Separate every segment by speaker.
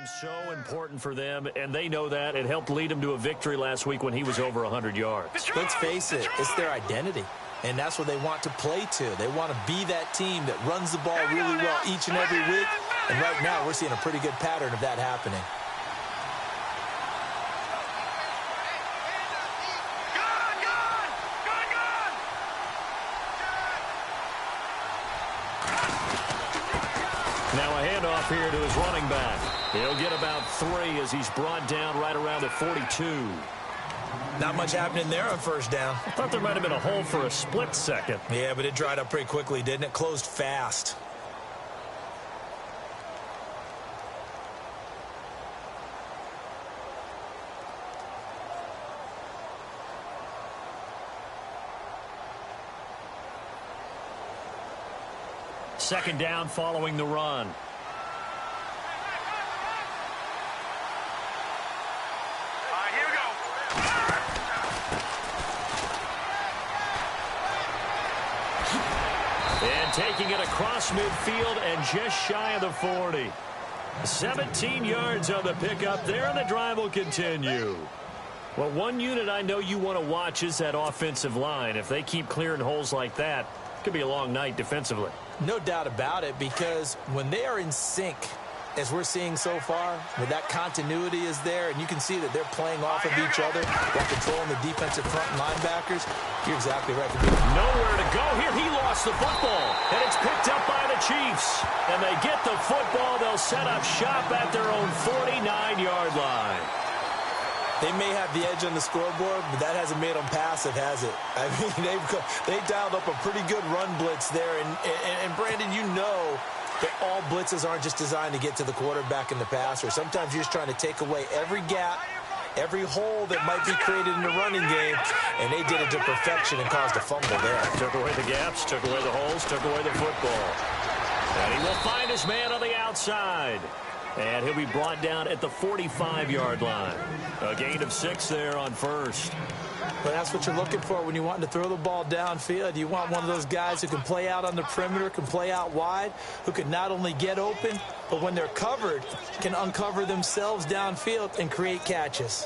Speaker 1: So important for them, and they know that. It helped lead them to a victory last week when he was over 100 yards.
Speaker 2: Let's face it, it's their identity, and that's what they want to play to. They want to be that team that runs the ball really well each and every week, and right now we're seeing a pretty good pattern of that happening.
Speaker 1: Now a handoff here to his running back. He'll get about 3 as he's brought down right around the 42.
Speaker 2: Not much happening there on first down.
Speaker 1: I thought there might have been a hole for a split second.
Speaker 2: Yeah, but it dried up pretty quickly, didn't it? Closed fast.
Speaker 1: Second down following the run.
Speaker 3: Here we go.
Speaker 1: And taking it across midfield and just shy of the 40. 17 yards on the pickup there, and the drive will continue. Well, one unit I know you want to watch is that offensive line. If they keep clearing holes like that, it could be a long night defensively.
Speaker 2: No doubt about it, because when they are in sync, as we're seeing so far, where that continuity is there, and you can see that they're playing off of each other while controlling the defensive front linebackers, you're exactly right.
Speaker 1: Nowhere to go here. He lost the football, and it's picked up by the Chiefs. And they get the football. They'll set up shop at their own 49-yard line.
Speaker 2: They may have the edge on the scoreboard, but that hasn't made them passive, has it? I mean, they dialed up a pretty good run blitz there. And Brandon, you know that all blitzes aren't just designed to get to the quarterback and the passer. Sometimes you're just trying to take away every gap, every hole that might be created in the running game, and they did it to perfection and caused a fumble there.
Speaker 1: Took away the gaps, took away the holes, took away the football. And he will find his man on the outside. And he'll be brought down at the 45-yard line. A gain of 6 there on first.
Speaker 2: But that's what you're looking for when you want to throw the ball downfield. You want one of those guys who can play out on the perimeter, can play out wide, who can not only get open, but when they're covered, can uncover themselves downfield and create catches.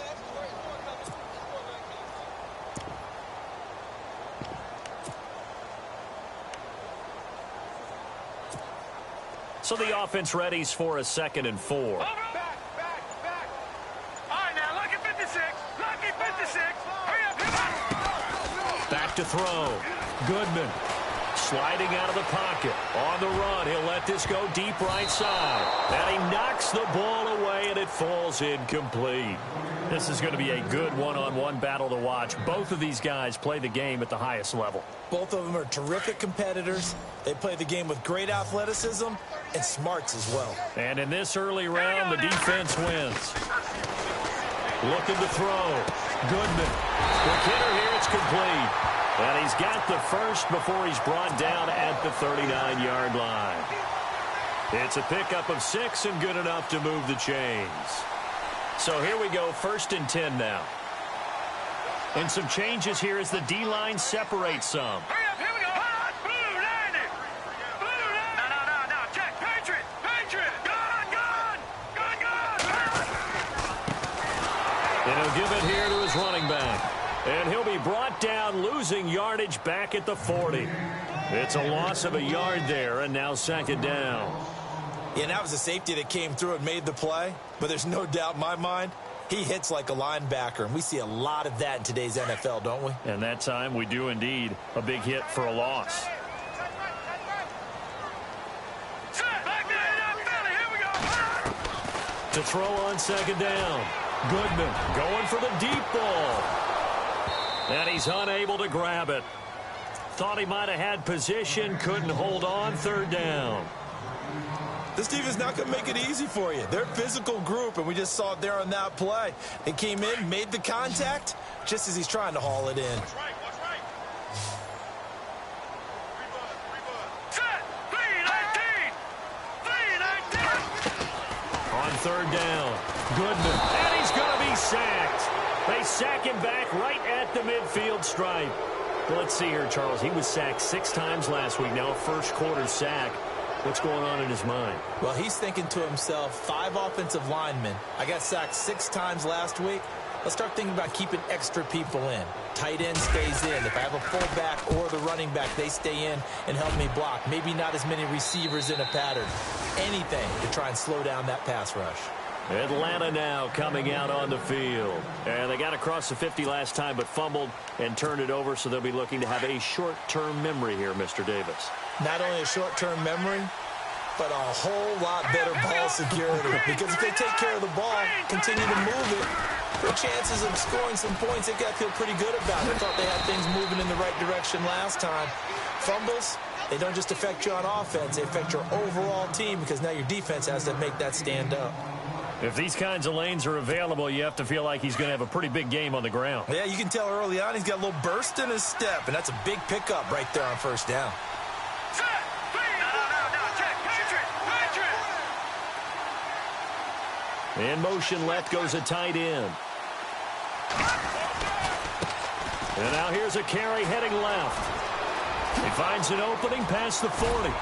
Speaker 1: So the offense readies for a 2nd and 4.
Speaker 3: Back. All right, now, lucky 56. Lucky 56. Hurry up.
Speaker 1: Back to throw. Goodman sliding out of the pocket. On the run, he'll let this go deep right side. And he knocks the ball away, and it falls incomplete. This is going to be a good one-on-one battle to watch. Both of these guys play the game at the highest level.
Speaker 2: Both of them are terrific competitors. They play the game with great athleticism and smarts as well.
Speaker 1: And in this early round, the defense wins. Looking to throw. Goodman. The hitter here, it's complete. And he's got the first before he's brought down at the 39-yard line. It's a pickup of 6 and good enough to move the chains. So here we go, 1st and 10 now. And some changes here as the D-line separates some.
Speaker 3: Hurry up, here we go. Hot, blue, landing. Blue, landing. No. Check, Patriot. Gun.
Speaker 1: And he'll give it here to his running back. And he'll be brought down, losing yardage back at the 40. It's a loss of a yard there, and now 2nd down.
Speaker 2: Yeah, that was a safety that came through and made the play. But there's no doubt in my mind, he hits like a linebacker. And we see a lot of that in today's NFL, don't we?
Speaker 1: And that time we do indeed. A big hit for a loss. To throw on 2nd down. Goodman going for the deep ball. And he's unable to grab it. Thought he might have had position, couldn't hold on. 3rd down.
Speaker 2: This team is not going to make it easy for you. They're a physical group, and we just saw it there on that play. They came in, made the contact, just as he's trying to haul it in.
Speaker 3: Watch right.
Speaker 1: On 3rd down, Goodman, and he's going to be sacked. They sack him back right at the midfield stripe. Well, let's see here, Charles. He was sacked 6 times last week. Now a first quarter sack. What's going on in his mind?
Speaker 2: Well, he's thinking to himself, 5 offensive linemen. I got sacked 6 times last week. Let's start thinking about keeping extra people in. Tight end stays in. If I have a fullback or the running back, they stay in and help me block. Maybe not as many receivers in a pattern. Anything to try and slow down that pass rush.
Speaker 1: Atlanta now coming out on the field. And they got across the 50 last time but fumbled and turned it over, so they'll be looking to have a short-term memory here, Mr. Davis.
Speaker 2: Not only a short-term memory, but a whole lot better ball security. Because if they take care of the ball, continue to move it, their chances of scoring some points, they got to feel pretty good about it. I thought they had things moving in the right direction last time. Fumbles, they don't just affect you on offense, they affect your overall team because now your defense has to make that stand up.
Speaker 1: If these kinds of lanes are available, you have to feel like he's going to have a pretty big game on the ground.
Speaker 2: Yeah, you can tell early on he's got a little burst in his step, and that's a big pickup right there on first down.
Speaker 1: In motion left goes a tight end. And now here's a carry heading left. He finds an opening past the 40.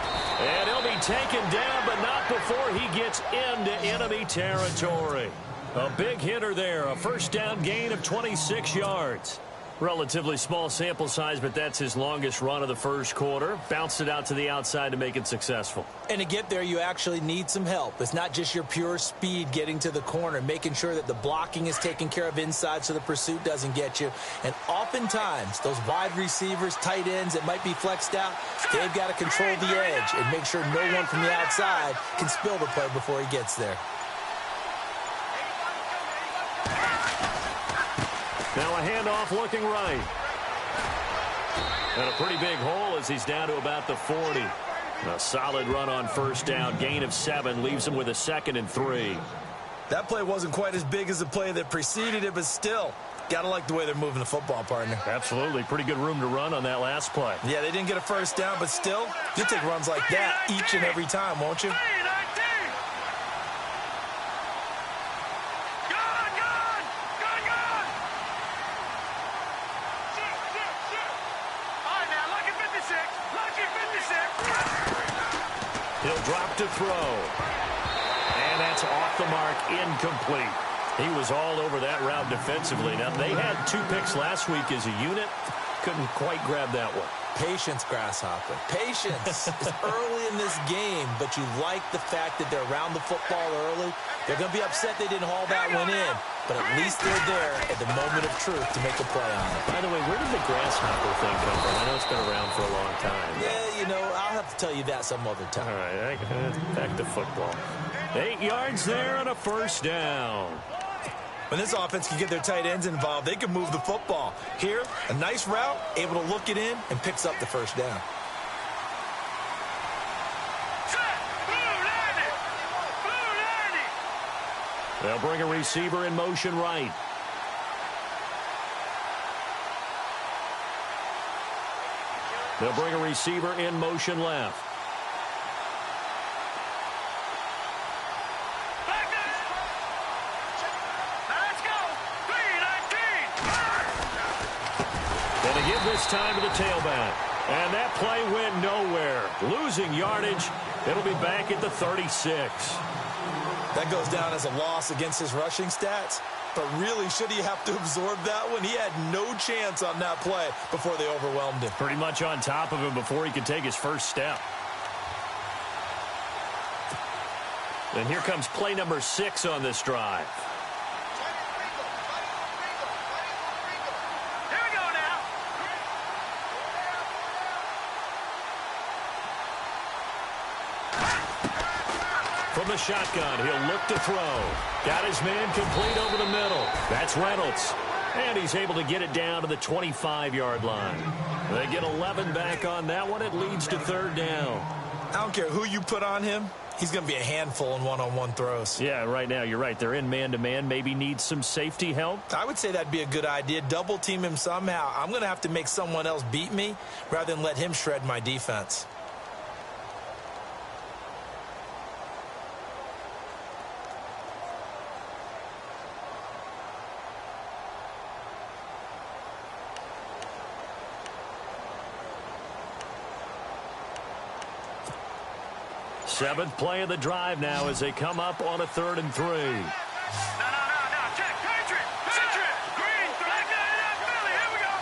Speaker 1: And he'll be taken down, but not before he gets into enemy territory. A big hitter there, a first down gain of 26 yards. Relatively small sample size, but that's his longest run of the first quarter. Bounced it out to the outside to make it successful.
Speaker 2: And to get there, you actually need some help. It's not just your pure speed getting to the corner, making sure that the blocking is taken care of inside so the pursuit doesn't get you. And oftentimes, those wide receivers, tight ends that might be flexed out, they've got to control the edge and make sure no one from the outside can spill the play before he gets there.
Speaker 1: Now a handoff looking right. And a pretty big hole as he's down to about the 40. A solid run on first down. Gain of 7 leaves him with a 2nd and 3.
Speaker 2: That play wasn't quite as big as the play that preceded it, but still, got to like the way they're moving the football, partner.
Speaker 1: Absolutely. Pretty good room to run on that last play.
Speaker 2: Yeah, they didn't get a first down, but still, you'll take runs like that each and every time, won't you?
Speaker 1: He'll drop to throw. And that's off the mark, incomplete. He was all over that route defensively. Now, they had 2 picks last week as a unit. Couldn't quite grab that one.
Speaker 2: Patience, Grasshopper. Patience. It's early in this game, but you like the fact that they're around the football early. They're going to be upset they didn't haul that one in, but at least they're there at the moment of truth to make a play on it.
Speaker 1: By the way, where did the Grasshopper thing come from? I know it's been around for a long time.
Speaker 2: Yeah, you know, I'll have to tell you that some other time.
Speaker 1: All right, back to football. 8 yards there and a first down.
Speaker 2: When this offense can get their tight ends involved, they can move the football. Here, a nice route, able to look it in, and picks up the first down.
Speaker 1: They'll bring a receiver in motion right. They'll bring a receiver in motion left. This time to the tailback. And that play went nowhere. Losing yardage. It'll be back at the 36.
Speaker 2: That goes down as a loss against his rushing stats. But really, should he have to absorb that one? He had no chance on that play before they overwhelmed him.
Speaker 1: Pretty much on top of him before he could take his first step. And here comes play number 6 on this drive. From the shotgun, he'll look to throw. Got his man complete over the middle. That's Reynolds. And he's able to get it down to the 25-yard line. They get 11 back on that one. It leads to 3rd down.
Speaker 2: I don't care who you put on him. He's going to be a handful in one-on-one throws.
Speaker 1: Yeah, right now, you're right. They're in man-to-man. Maybe needs some safety help.
Speaker 2: I would say that'd be a good idea. Double team him somehow. I'm going to have to make someone else beat me rather than let him shred my defense.
Speaker 1: Seventh play of the drive now as they come up on a 3rd and 3.
Speaker 3: No, check, Patriot, green, flag, Philly, here we go.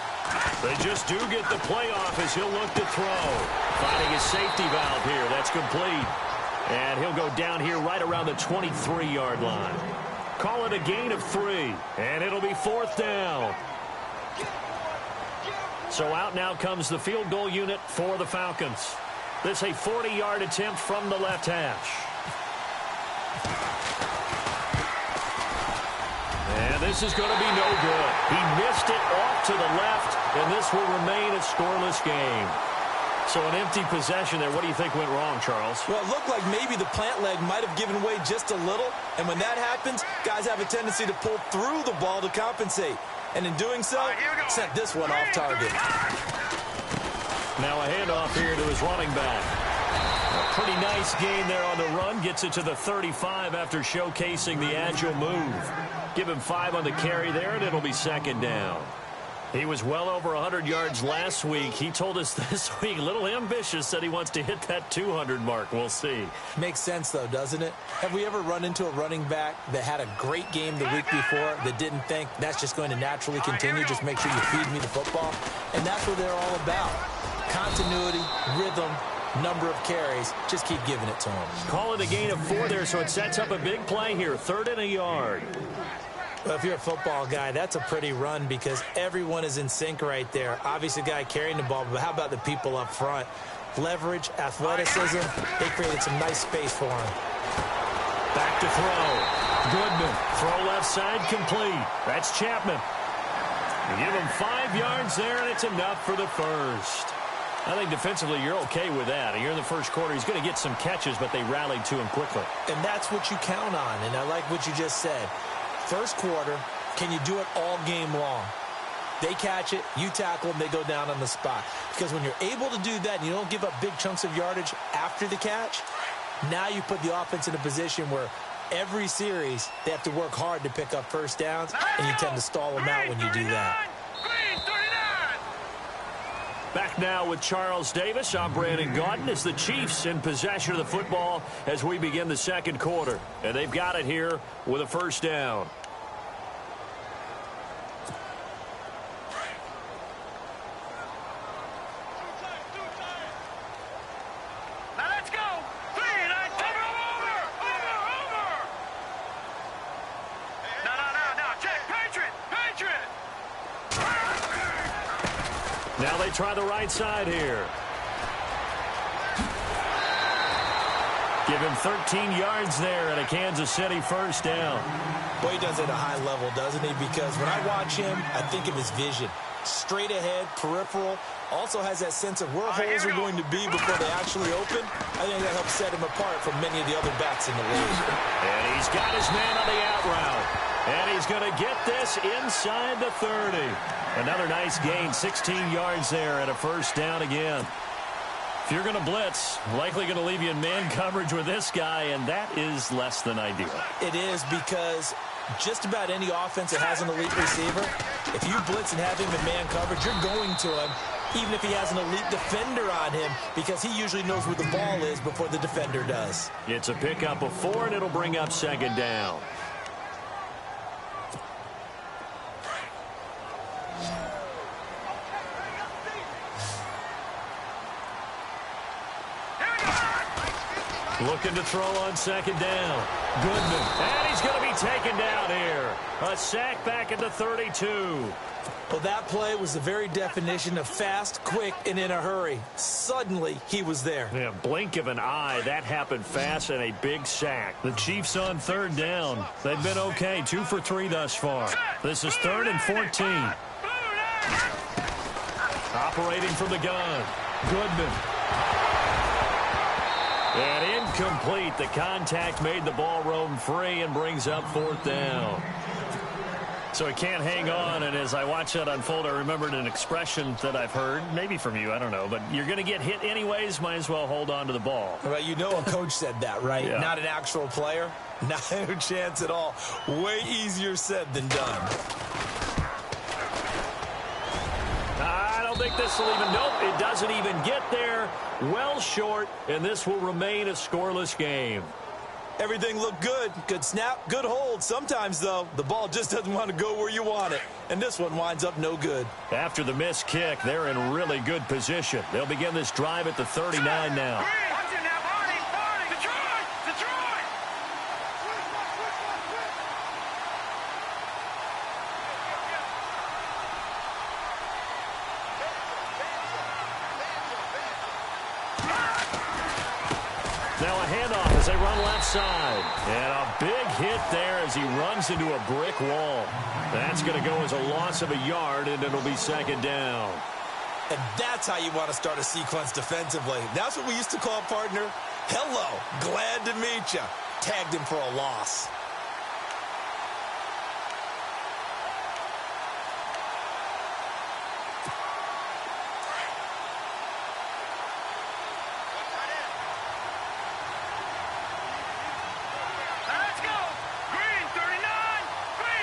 Speaker 1: They just do get the playoff as he'll look to throw. Finding his safety valve here. That's complete. And he'll go down here right around the 23-yard line. Call it a gain of 3, and it'll be 4th down. So out now comes the field goal unit for the Falcons. This a 40-yard attempt from the left hash. And this is going to be no good. He missed it off to the left, and this will remain a scoreless game. So an empty possession there. What do you think went wrong, Charles?
Speaker 2: Well, it looked like maybe the plant leg might have given way just a little. And when that happens, guys have a tendency to pull through the ball to compensate. And in doing so, sent this one off target.
Speaker 1: Now a handoff here to his running back. A pretty nice gain there on the run. Gets it to the 35 after showcasing the agile move. Give him 5 on the carry there, and it'll be 2nd down. He was well over 100 yards last week. He told us this week, a little ambitious, said he wants to hit that 200 mark. We'll see.
Speaker 2: Makes sense, though, doesn't it? Have we ever run into a running back that had a great game the week before that didn't think that's just going to naturally continue? Just make sure you feed me the football. And that's what they're all about. Continuity, rhythm, number of carries. Just keep giving it to him.
Speaker 1: Call it a gain of 4 there, so it sets up a big play here. 3rd and a yard.
Speaker 2: Well, if you're a football guy, that's a pretty run because everyone is in sync right there. Obviously, the guy carrying the ball, but how about the people up front? Leverage, athleticism, they created some nice space for him.
Speaker 1: Back to throw. Goodman. Throw left side complete. That's Chapman. You give him 5 yards there, and it's enough for the first. I think defensively you're okay with that. You're in the first quarter. He's going to get some catches, but they rallied to him quickly.
Speaker 2: And that's what you count on, and I like what you just said. First quarter, can you do it all game long? They catch it, you tackle them, they go down on the spot. Because when you're able to do that and you don't give up big chunks of yardage after the catch, now you put the offense in a position where every series they have to work hard to pick up first downs, and you tend to stall them out when you do that.
Speaker 1: Back now with Charles Davis. I'm Brandon Gaudin as the Chiefs in possession of the football as we begin the second quarter. And they've got it here with a first down.
Speaker 3: Now let's go. No. Check. Patriot.
Speaker 1: Now they try the right side here. Give him 13 yards there and a Kansas City first down.
Speaker 2: Boy, he does it at a high level, doesn't he? Because when I watch him, I think of his vision. Straight ahead, peripheral. Also has that sense of where holes are going to be before they actually open. I think that helps set him apart from many of the other backs in the league.
Speaker 1: And he's got his man on the out route. And he's going to get this inside the 30. Another nice gain, 16 yards there and a first down again. If you're going to blitz, likely going to leave you in man coverage with this guy, and that is less than ideal.
Speaker 2: It is because just about any offense that has an elite receiver, if you blitz and have him in man coverage, you're going to him, even if he has an elite defender on him, because he usually knows where the ball is before the defender does.
Speaker 1: It's a pickup of 4, and it'll bring up second down. Looking to throw on second down. Goodman. And he's going to be taken down here. A sack back at the 32.
Speaker 2: Well, that play was the very definition of fast, quick, and in a hurry. Suddenly, he was there.
Speaker 1: Yeah, blink of an eye. That happened fast and a big sack. The Chiefs on third down. They've been okay. 2 for 3 thus far. This is 3rd and 14. Operating from the gun. Goodman. And incomplete. The contact made the ball roam free and brings up 4th down. So he can't hang on, and as I watch that unfold, I remembered an expression that I've heard, maybe from you, I don't know, but you're going to get hit anyways, might as well hold on to the ball.
Speaker 2: Well, you know a coach said that, right?
Speaker 1: Yeah.
Speaker 2: Not an actual player. Not a chance at all. Way easier said than done.
Speaker 1: I don't think this will even, nope, it doesn't even get there. Well short, and this will remain a scoreless game.
Speaker 2: Everything looked good. Good snap, good hold. Sometimes, though, the ball just doesn't want to go where you want it. And this one winds up no good.
Speaker 1: After the missed kick, they're in really good position. They'll begin this drive at the 39 now. Now a handoff as they run left side. And a big hit there as he runs into a brick wall. That's going to go as a loss of a yard, and it'll be second down.
Speaker 2: And that's how you want to start a sequence defensively. That's what we used to call, partner, hello, glad to meet you. Tagged him for a loss.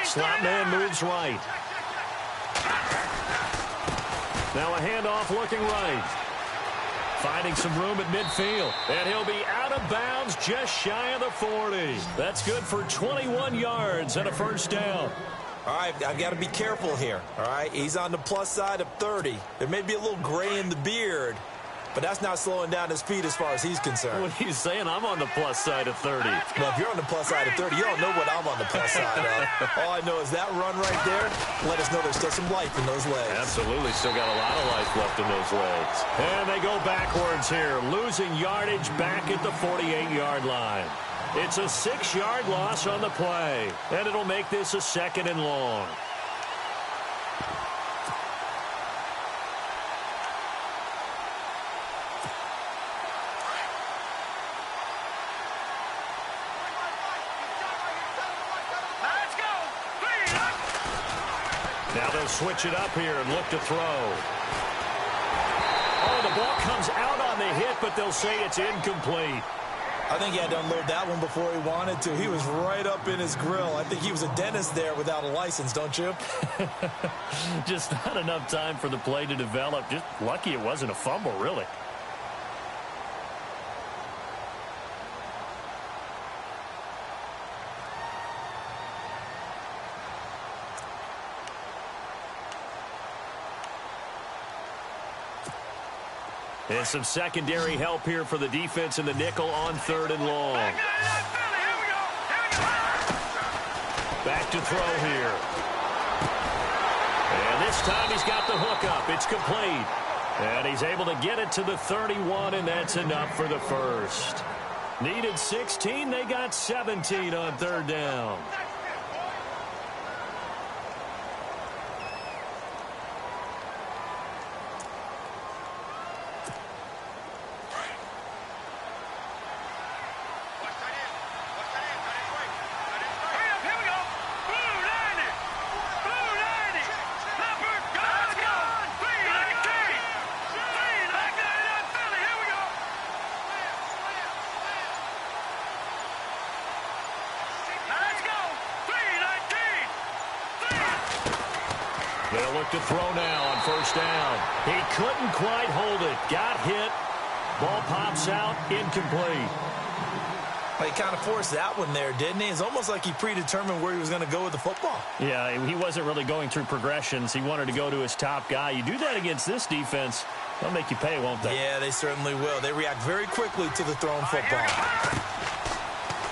Speaker 1: Slot man moves right. Now a handoff looking right. Finding some room at midfield. And he'll be out of bounds just shy of the 40. That's good for 21 yards and a first down.
Speaker 2: All right, I've got to be careful here. All right, he's on the plus side of 30. There may be a little gray in the beard, but that's not slowing down his speed as far as he's concerned.
Speaker 1: What are you saying? I'm on the plus side of 30.
Speaker 2: Well, if you're on the plus side of 30, you don't know what I'm on the plus side of. All I know is that run right there let us know there's still some life in those legs.
Speaker 1: Absolutely, still got a lot of life left in those legs. And they go backwards here, losing yardage back at the 48-yard line. It's a 6-yard loss on the play, and it'll make this a second and long. Now they'll switch it up here and look to throw. Oh, the ball comes out on the hit, but they'll say it's incomplete.
Speaker 2: I think he had to unload that one before he wanted to. He was right up in his grill. I think he was a dentist there without a license, don't you?
Speaker 1: Just not enough time for the play to develop. Just lucky it wasn't a fumble, really. And some secondary help here for the defense in the nickel on 3rd and long. Back to throw here. And this time he's got the hook up. It's complete. And he's able to get it to the 31, and that's enough for the first. Needed 16. They got 17 on 3rd down. They'll look to throw now on 1st down. He couldn't quite hold it. Got hit. Ball pops out. Incomplete.
Speaker 2: Well, he kind of forced that one there, didn't he? It's almost like he predetermined where he was going to go with the football.
Speaker 1: Yeah, he wasn't really going through progressions. He wanted to go to his top guy. You do that against this defense, they'll make you pay, won't they?
Speaker 2: Yeah, they certainly will. They react very quickly to the thrown football.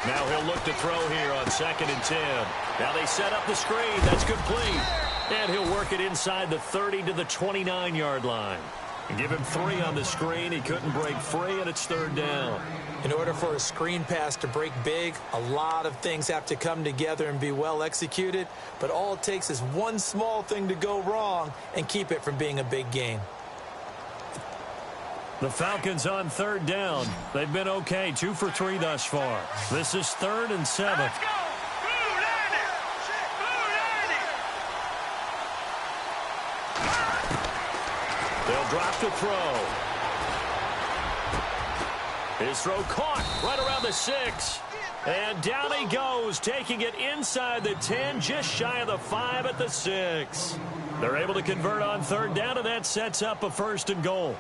Speaker 1: Now he'll look to throw here on 2nd and 10. Now they set up the screen. That's complete. And he'll work it inside the 30 to the 29-yard line. And give him 3 on the screen. He couldn't break free, and it's 3rd down.
Speaker 2: In order for a screen pass to break big, a lot of things have to come together and be well executed. But all it takes is one small thing to go wrong and keep it from being a big gain.
Speaker 1: The Falcons on 3rd down. They've been okay, 2 for 3 thus far. This is 3rd and 7.
Speaker 3: Let's go!
Speaker 1: They'll drop to throw. His throw caught right around the 6. And down he goes, taking it inside the 10, just shy of the 5 at the 6. They're able to convert on third down, and that sets up a 1st and goal.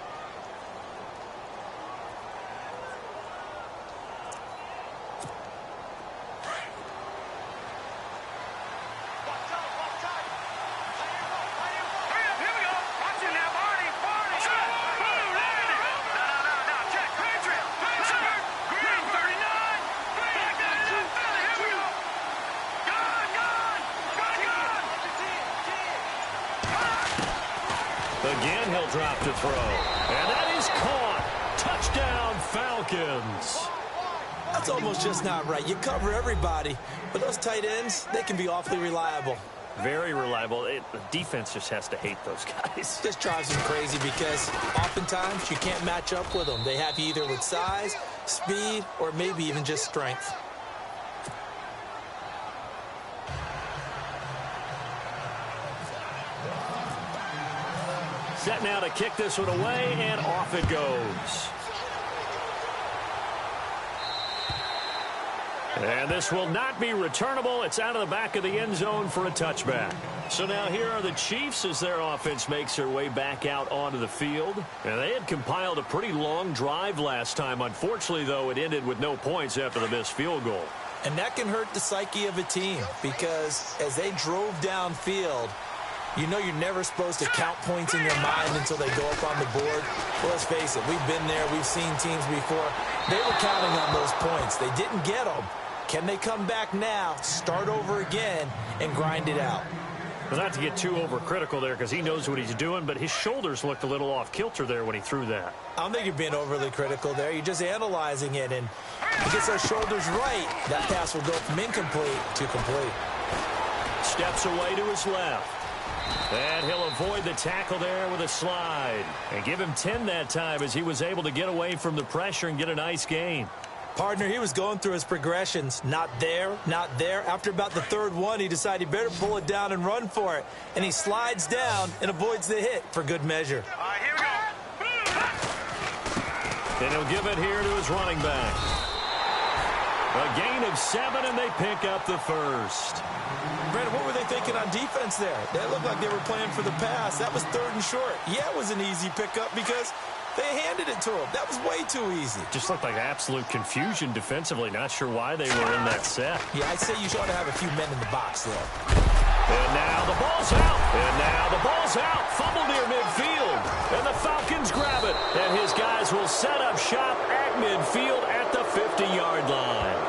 Speaker 1: Again, he'll drop to throw. And that is caught. Touchdown, Falcons.
Speaker 2: That's almost just not right. You cover everybody, but those tight ends, they can be awfully reliable.
Speaker 1: Very reliable. The defense just has to hate those guys.
Speaker 2: This drives them crazy because oftentimes you can't match up with them. They have you either with size, speed, or maybe even just strength.
Speaker 1: Set now to kick this one away, and off it goes. And this will not be returnable. It's out of the back of the end zone for a touchback. So now here are the Chiefs as their offense makes their way back out onto the field. And they had compiled a pretty long drive last time. Unfortunately, though, it ended with no points after the missed field goal.
Speaker 2: And that can hurt the psyche of a team because as they drove downfield, you know you're never supposed to count points in your mind until they go up on the board. Well, let's face it, we've been there. We've seen teams before. They were counting on those points. They didn't get them. Can they come back now, start over again, and grind it out?
Speaker 1: Well, not to get too overcritical there because he knows what he's doing, but his shoulders looked a little off kilter there when he threw that.
Speaker 2: I don't think you're being overly critical there. You're just analyzing it, and if he gets those shoulders right, that pass will go from incomplete to complete.
Speaker 1: Steps away to his left. And he'll avoid the tackle there with a slide. And give him 10 that time as he was able to get away from the pressure and get a nice gain.
Speaker 2: Partner, he was going through his progressions. Not there, not there. After about the third one, he decided he better pull it down and run for it. And he slides down and avoids the hit for good measure.
Speaker 3: All right, here we go.
Speaker 1: And he'll give it here to his running back. A gain of 7, and they pick up the 1st.
Speaker 2: Brandon, what were they thinking on defense there? That looked like they were playing for the pass. That was 3rd and short. Yeah, it was an easy pickup because they handed it to him. That was way too easy.
Speaker 1: Just looked like absolute confusion defensively. Not sure why they were in that set.
Speaker 2: Yeah, I'd say you ought to have a few men in the box there.
Speaker 1: And now the ball's out. And now the ball's out. Fumble near midfield. And the Falcons grab it. And his guys will set up shop at midfield at the 50-yard line.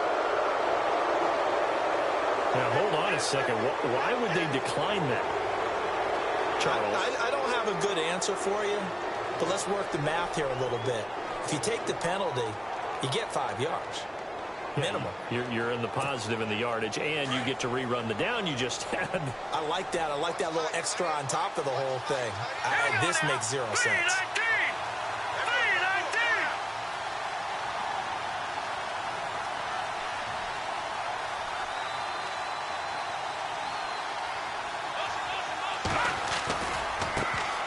Speaker 1: Now, hold on a second. Why would they decline that, Charles?
Speaker 2: I don't have a good answer for you, but let's work the math here a little bit. If you take the penalty, you get 5 yards. Minimum.
Speaker 1: You're in the positive in the yardage, and you get to rerun the down you just had.
Speaker 2: I like that. I like that little extra on top of the whole thing. This makes 0 sense.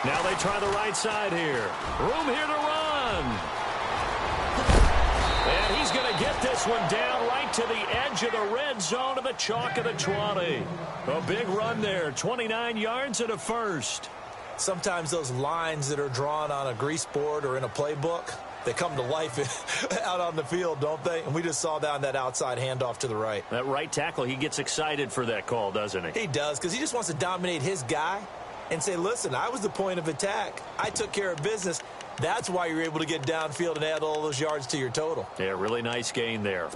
Speaker 1: Now they try the right side here. Room here to run. And he's going to get this one down right to the edge of the red zone of the chalk of the 20. A big run there, 29 yards and a 1st.
Speaker 2: Sometimes those lines that are drawn on a grease board or in a playbook, they come to life out on the field, don't they? And we just saw down that outside handoff to the right.
Speaker 1: That right tackle, he gets excited for that call, doesn't he?
Speaker 2: He does, because he just wants to dominate his guy and say, listen, I was the point of attack. I took care of business. That's why you're able to get downfield and add all those yards to your total.
Speaker 1: Yeah, really nice gain there.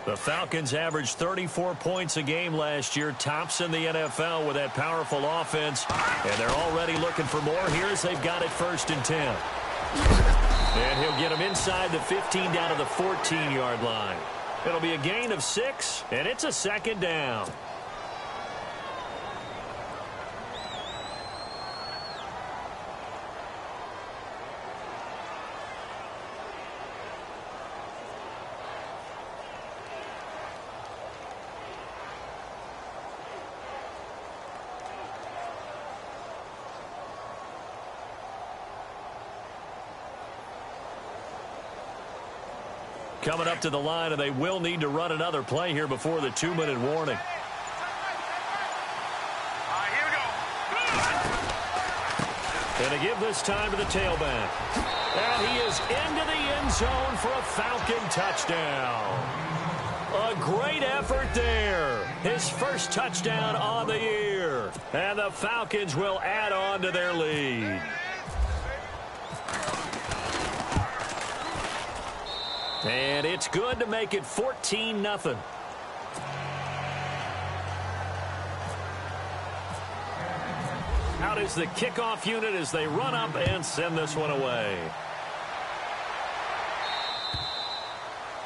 Speaker 1: The Falcons averaged 34 points a game last year, tops in the NFL with that powerful offense. And they're already looking for more here as they've got it 1st and 10. And he'll get them inside the 15 down to the 14-yard line. It'll be a gain of 6, and it's a 2nd down. coming up to the line, and they will need to run another play here before the 2-minute warning.
Speaker 3: Here we go.
Speaker 1: And to give this time to the tailback. And he is into the end zone for a Falcon touchdown. A great effort there. His first touchdown on the year. And the Falcons will add on to their lead. And it's good to make it 14-0. Out is the kickoff unit as they run up and send this one away.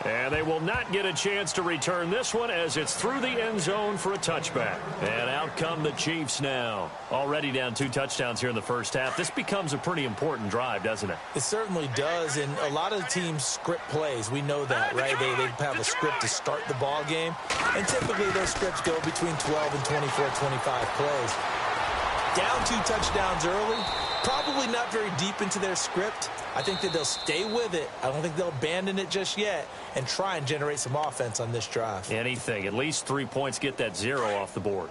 Speaker 1: And they will not get a chance to return this one as it's through the end zone for a touchback. And out come the Chiefs now. Already down 2 touchdowns here in the first half. This becomes a pretty important drive, doesn't it?
Speaker 2: It certainly does, and a lot of teams script plays. We know that, right? They have a script to start the ball game, and typically those scripts go between 12 and 24, 25 plays. Down 2 touchdowns early, probably not very deep into their script. I think that they'll stay with it. I don't think they'll abandon it just yet and try and generate some offense on this drive.
Speaker 1: Anything. At least 3 points, get that 0 off the board.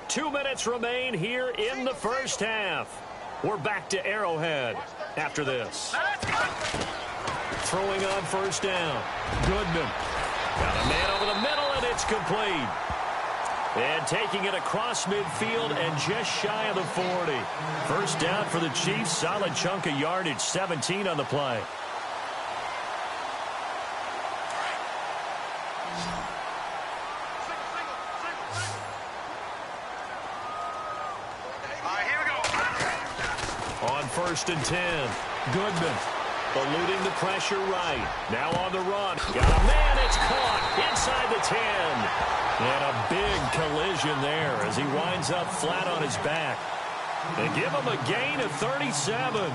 Speaker 1: 2 minutes remain here in the first half. We're back to Arrowhead after this. Throwing on first down. Goodman. Got a man over the middle, and it's complete. And taking it across midfield and just shy of the 40. First down for the Chiefs. Solid chunk of yardage. 17 on the play.
Speaker 3: Here we go.
Speaker 1: On first and 10. Goodman. Eluding the pressure right. Now on the run. Got a man. It's caught inside the 10. And a big collision there as he winds up flat on his back. They give him a gain of 37.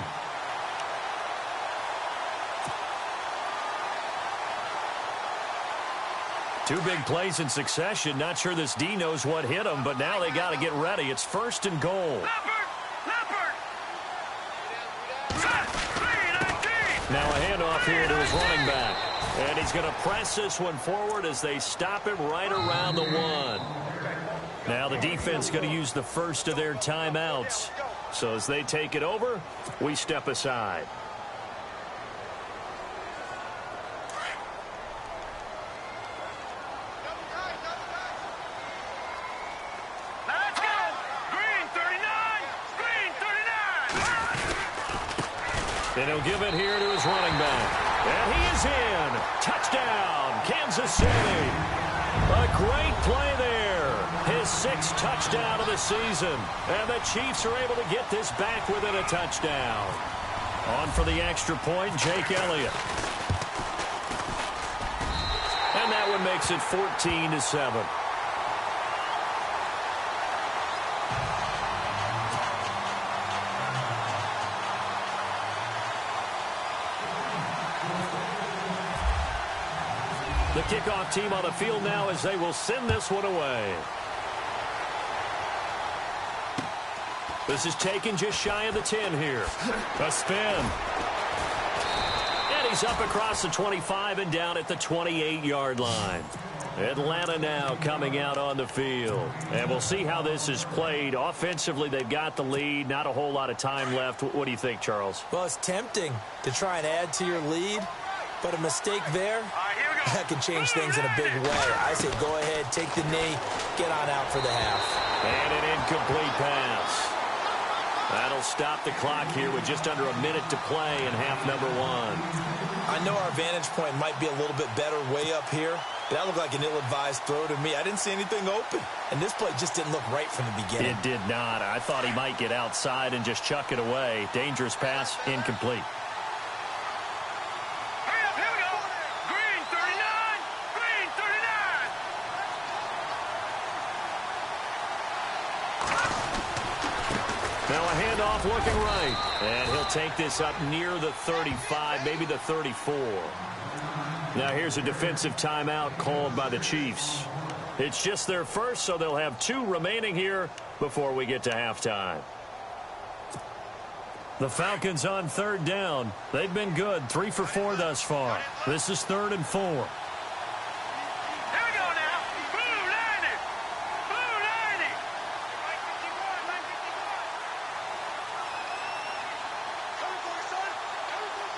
Speaker 1: Two big plays in succession. Not sure this D knows what hit him, but now they got to get ready. It's first and goal. Now a handoff here to his running back. And he's going to press this one forward as they stop him right around the 1. Now the defense going to use the first of their timeouts. So as they take it over, we step aside.
Speaker 3: Let's go. Green 39. Green 39.
Speaker 1: And he'll give it here to his running back. And he is in. Touchdown, Kansas City. A great play there. His 6th touchdown of the season. And the Chiefs are able to get this back within a touchdown. On for the extra point, Jake Elliott. And that one makes it 14-7. The kickoff team on the field now as they will send this one away. This is taken just shy of the 10 here. A spin. And he's up across the 25 and down at the 28-yard line. Atlanta now coming out on the field. And we'll see how this is played. Offensively, they've got the lead. Not a whole lot of time left. What do you think, Charles?
Speaker 2: Well, it's tempting to try and add to your lead, but a mistake there, that can change things in a big way. I say go ahead, take the knee, get on out for the half.
Speaker 1: And an incomplete pass. That'll stop the clock here with just under a minute to play in half number 1.
Speaker 2: I know our vantage point might be a little bit better way up here, but that looked like an ill-advised throw to me. I didn't see anything open, and this play just didn't look right from the beginning.
Speaker 1: It did not. I thought he might get outside and just chuck it away. Dangerous pass, incomplete.
Speaker 3: Hurry up, here we go. Green 39. Green 39.
Speaker 1: Now a handoff looking right. And he'll take this up near the 35, maybe the 34. Now here's a defensive timeout called by the Chiefs. It's just their first, so they'll have 2 remaining here before we get to halftime. The Falcons on third down. They've been good, 3 for 4 thus far. This is 3rd and 4.
Speaker 3: Here we go now. Blue 90. Blue 90. Coming for you, son. Coming for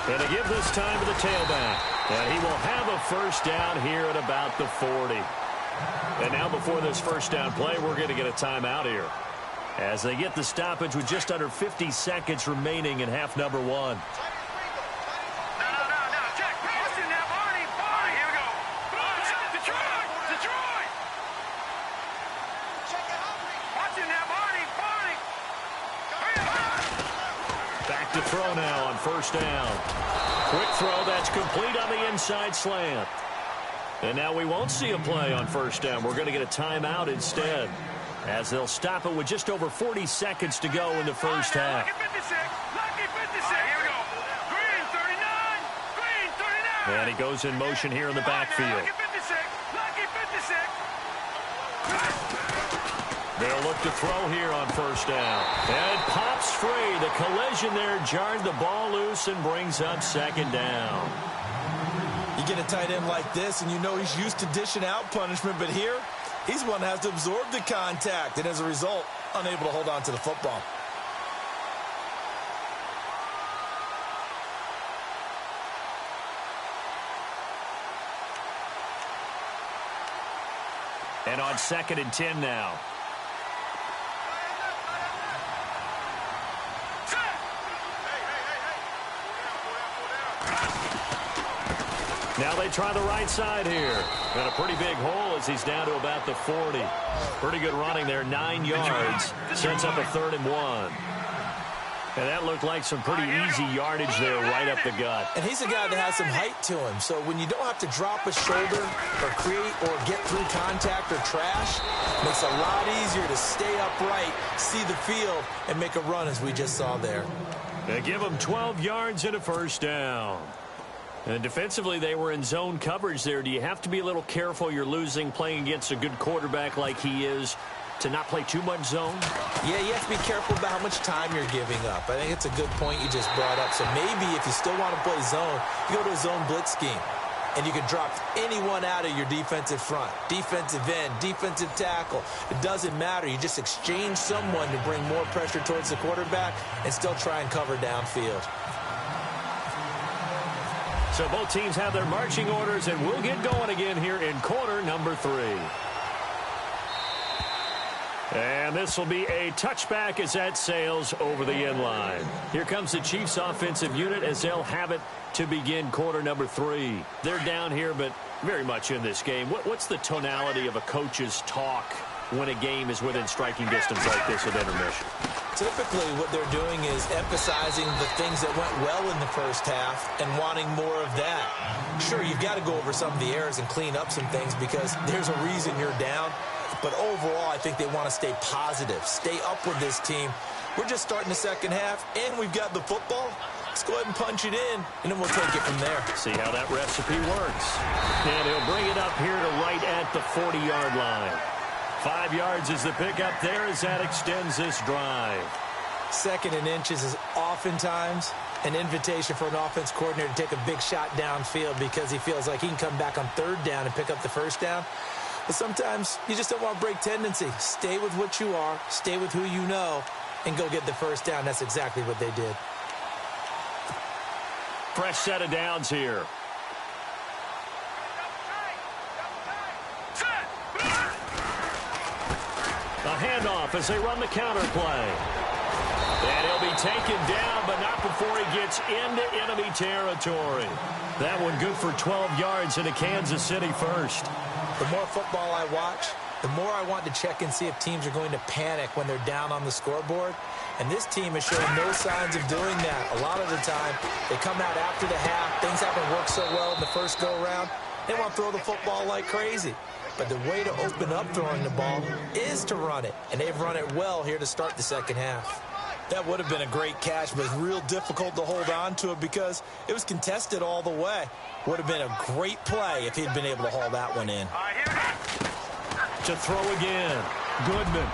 Speaker 3: you.
Speaker 1: And to give this time to the tailback. And he will have a first down here at about the 40. And now before this first down play, we're going to get a timeout here, as they get the stoppage with just under 50 seconds remaining in half number 1.
Speaker 3: No, Jack. Watching that, Barney. All right, here we go. Detroit. Watching that, Barney.
Speaker 1: Back to throw now on first down. Quick throw that's complete on the inside slant. And now we won't see a play on first down. We're going to get a timeout instead, as they'll stop it with just over 40 seconds to go in the first half.
Speaker 3: Lucky 56. Lucky 56. Here we go. Green 39. Green 39.
Speaker 1: And he goes in motion here in the backfield.
Speaker 3: Lucky 56. Lucky 56.
Speaker 1: They'll look to throw here on first down. And pops free. The collision there jarred the ball loose and brings up second down.
Speaker 2: You get a tight end like this, and you know he's used to dishing out punishment, but here, he's one that has to absorb the contact, and as a result, unable to hold on to the football.
Speaker 1: And on 2nd and 10 now. Now they try the right side here. Got a pretty big hole as he's down to about the 40. Pretty good running there, 9 yards. Sets up a 3rd and 1. And that looked like some pretty easy yardage there right up the gut.
Speaker 2: And he's a guy that has some height to him, so when you don't have to drop a shoulder or create or get through contact or trash, it makes it a lot easier to stay upright, see the field, and make a run as we just saw there.
Speaker 1: They give him 12 yards and a first down. And defensively, they were in zone coverage there. Do you have to be a little careful you're losing playing against a good quarterback like he is to not play too much zone?
Speaker 2: Yeah, you have to be careful about how much time you're giving up. I think it's a good point you just brought up. So maybe if you still want to play zone, you go to a zone blitz scheme. And you can drop anyone out of your defensive front, defensive end, defensive tackle. It doesn't matter. You just exchange someone to bring more pressure towards the quarterback and still try and cover downfield.
Speaker 1: So both teams have their marching orders, and we'll get going again here in quarter number 3. And this will be a touchback as that sails over the end line. Here comes the Chiefs offensive unit as they'll have it to begin quarter number 3. They're down here, but very much in this game. What's the tonality of a coach's talk when a game is within striking distance like this at intermission?
Speaker 2: Typically, what they're doing is emphasizing the things that went well in the first half and wanting more of that. Sure, you've got to go over some of the errors and clean up some things because there's a reason you're down. But overall, I think they want to stay positive, stay up with this team. We're just starting the second half, and we've got the football. Let's go ahead and punch it in, and then we'll take it from there.
Speaker 1: See how that recipe works. And he'll bring it up here to right at the 40-yard line. 5 yards is the pickup there as that extends this drive.
Speaker 2: 2nd and inches is oftentimes an invitation for an offense coordinator to take a big shot downfield because he feels like he can come back on 3rd down and pick up the first down. But sometimes you just don't want to break tendency. Stay with what you are, stay with who you know, and go get the first down. That's exactly what they did.
Speaker 1: Fresh set of downs here. A handoff as they run the counter play. And he'll be taken down, but not before he gets into enemy territory. That one good for 12 yards into Kansas City first.
Speaker 2: The more football I watch, the more I want to check and see if teams are going to panic when they're down on the scoreboard. And this team is showing no signs of doing that. A lot of the time, they come out after the half. Things haven't worked so well in the first go-around. They want to throw the football like crazy. But the way to open up throwing the ball is to run it. And they've run it well here to start the second half. That would have been a great catch, but it's real difficult to hold on to it because it was contested all the way. Would have been a great play if he'd been able to haul that one in.
Speaker 3: All right, here we go.
Speaker 1: To throw again. Goodman.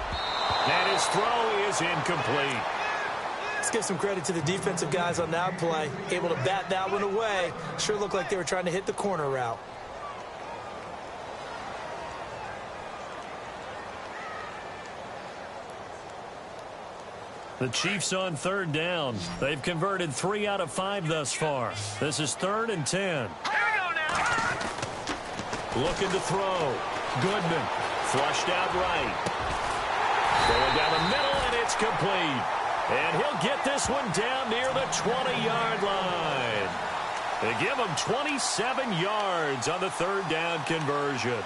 Speaker 1: And his throw is incomplete.
Speaker 2: Let's give some credit to the defensive guys on that play. Able to bat that one away. Sure looked like they were trying to hit the corner route.
Speaker 1: The Chiefs on third down. They've converted 3 out of 5 thus far. This is 3rd and 10.
Speaker 3: Here we go now.
Speaker 1: Looking to throw. Goodman. Flushed out right. Going down the middle, and it's complete. And he'll get this one down near the 20-yard line. They give him 27 yards on the 3rd down conversion.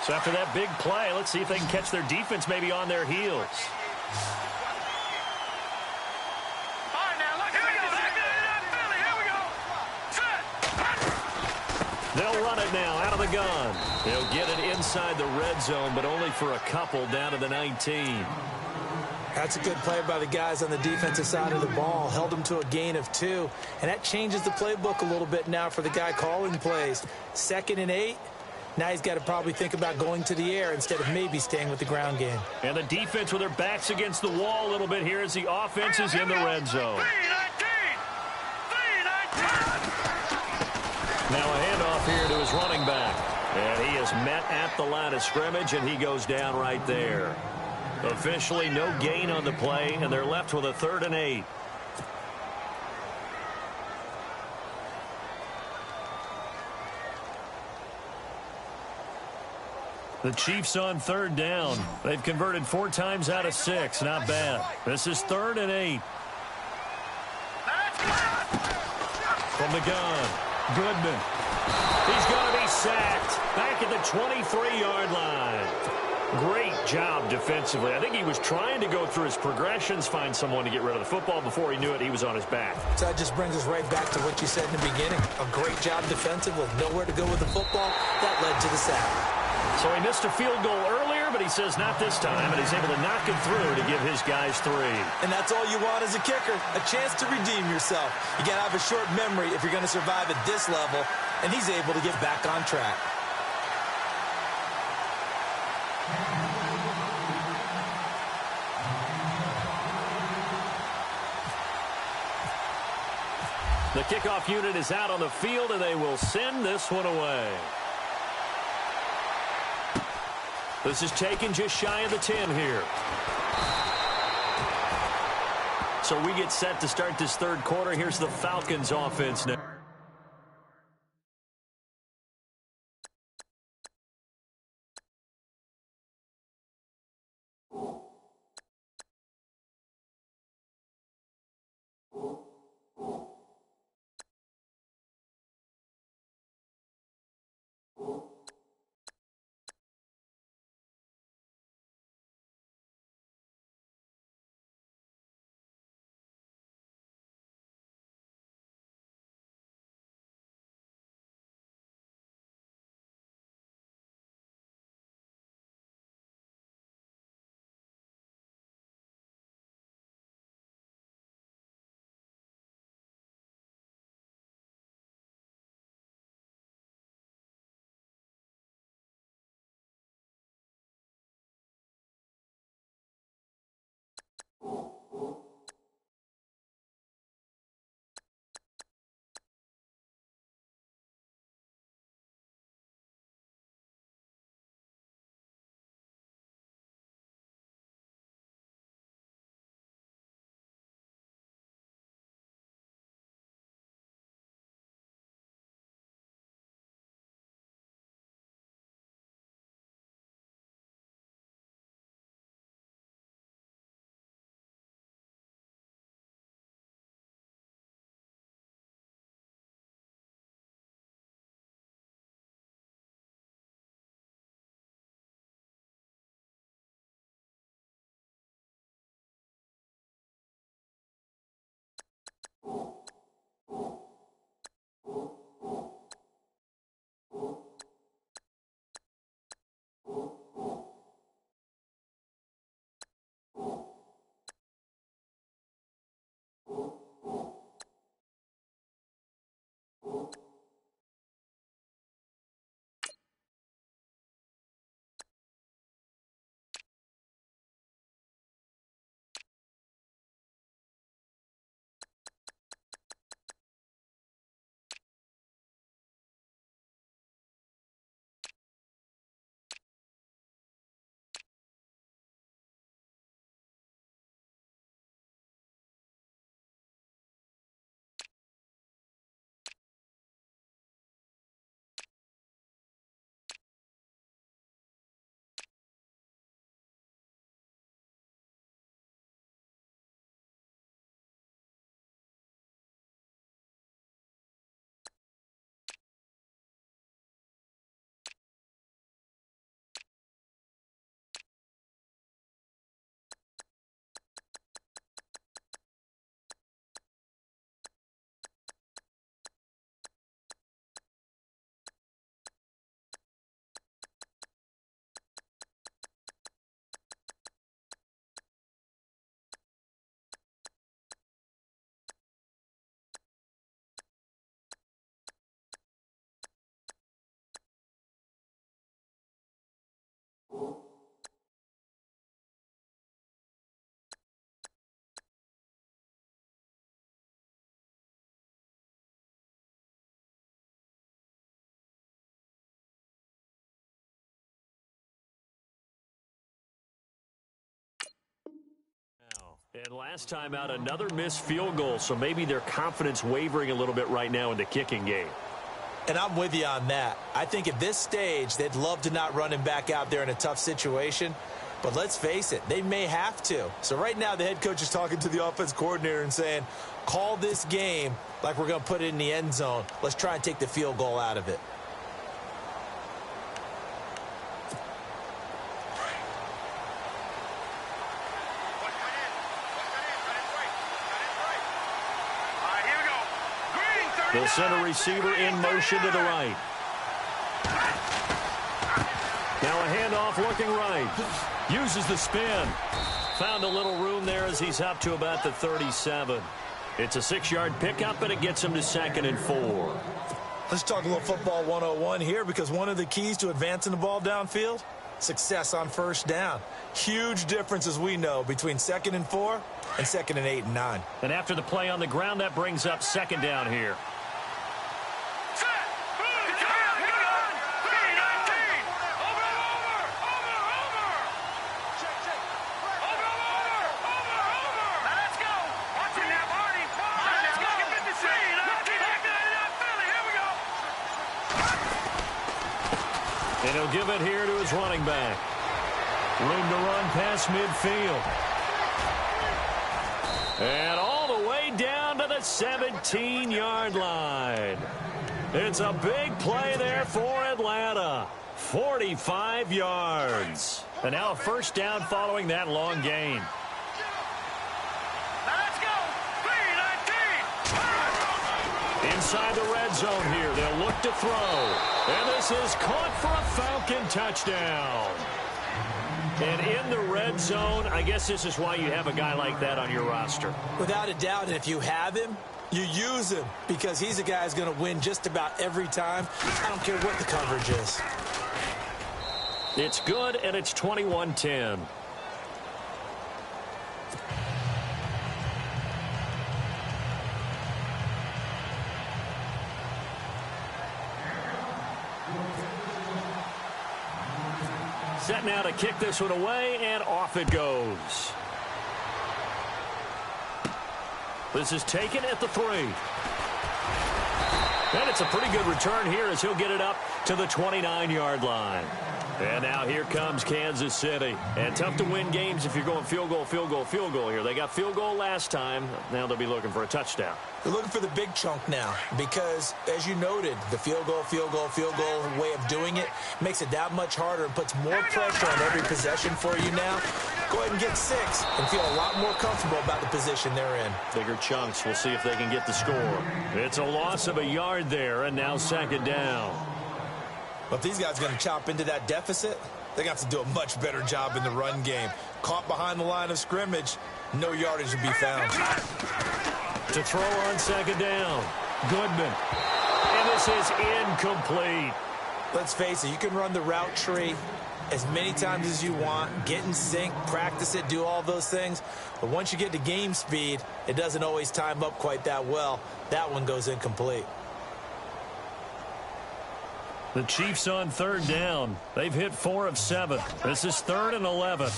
Speaker 1: So after that big play, let's see if they can catch their defense maybe on their heels.
Speaker 3: All right, now, look, here we go. Philly, here we go. Set.
Speaker 1: They'll run it now out of the gun. They'll get it inside the red zone, but only for a couple down to the 19.
Speaker 2: That's a good play by the guys on the defensive side of the ball. Held them to a gain of 2. And that changes the playbook a little bit now for the guy calling plays. 2nd and 8. Now he's got to probably think about going to the air instead of maybe staying with the ground game.
Speaker 1: And the defense with their backs against the wall a little bit here as the offense is in the red zone. Now a handoff here to his running back. And he is met at the line of scrimmage, and he goes down right there. Officially no gain on the play, and they're left with a 3rd and 8. The Chiefs on 3rd down. They've converted 4 times out of 6. Not bad. This is 3rd and 8. From the gun, Goodman. He's going to be sacked. Back at the 23-yard line. Great job defensively. I think he was trying to go through his progressions, find someone to get rid of the football. Before he knew it, he was on his back.
Speaker 2: So that just brings us right back to what you said in the beginning. A great job defensively. Nowhere to go with the football. That led to the sack.
Speaker 1: So he missed a field goal earlier, but he says not this time, and he's able to knock it through to give his guys 3.
Speaker 2: And that's all you want as a kicker, a chance to redeem yourself. You got to have a short memory if you're going to survive at this level, and he's able to get back on track.
Speaker 1: The kickoff unit is out on the field, and they will send this one away. This is taken just shy of the 10 here. So we get set to start this 3rd quarter. Here's the Falcons offense now. And last time out, another missed field goal, so maybe their confidence wavering a little bit right now in the kicking game.
Speaker 2: And I'm with you on that. I think at this stage, they'd love to not run him back out there in a tough situation. But let's face it, they may have to. So right now, the head coach is talking to the offense coordinator and saying, call this game like we're going to put it in the end zone. Let's try and take the field goal out of it.
Speaker 1: The center receiver in motion to the right. Now a handoff looking right. Uses the spin. Found a little room there as he's up to about the 37. It's a 6-yard pickup, and it gets him to 2nd and 4.
Speaker 2: Let's talk a little football 101 here, because one of the keys to advancing the ball downfield, success on first down. Huge difference, as we know, between 2nd and 4 and 2nd and 8 and 9.
Speaker 1: And after the play on the ground, that brings up 2nd down here. And he'll give it here to his running back. Room to run past midfield. And all the way down to the 17-yard line. It's a big play there for Atlanta. 45 yards. And now a first down following that long gain. Inside the red zone here. They'll look to throw. And this is caught for a Falcon touchdown. And in the red zone, I guess this is why you have a guy like that on your roster.
Speaker 2: Without a doubt, and if you have him, you use him, because he's a guy who's going to win just about every time. I don't care what the coverage is.
Speaker 1: It's good, and it's 21-10. Set now to kick this one away, and off it goes. This is taken at the 3. And it's a pretty good return here as he'll get it up to the 29-yard line. And now here comes Kansas City. And tough to win games if you're going field goal, field goal, field goal here. They got field goal last time. Now they'll be looking for a touchdown.
Speaker 2: They're looking for the big chunk now because, as you noted, the field goal way of doing it makes it that much harder and puts more pressure on every possession for you now. Go ahead and get 6 and feel a lot more comfortable about the position they're in.
Speaker 1: Bigger chunks. We'll see if they can get the score. It's a loss of a yard there, and now 2nd down.
Speaker 2: But if these guys are going to chop into that deficit, they got to do a much better job in the run game. Caught behind the line of scrimmage, no yardage to be found.
Speaker 1: To throw on 2nd down, Goodman. And this is incomplete.
Speaker 2: Let's face it, you can run the route tree as many times as you want, get in sync, practice it, do all those things. But once you get to game speed, it doesn't always time up quite that well. That one goes incomplete.
Speaker 1: The Chiefs on 3rd down. They've hit 4 of 7. This is 3rd and 11.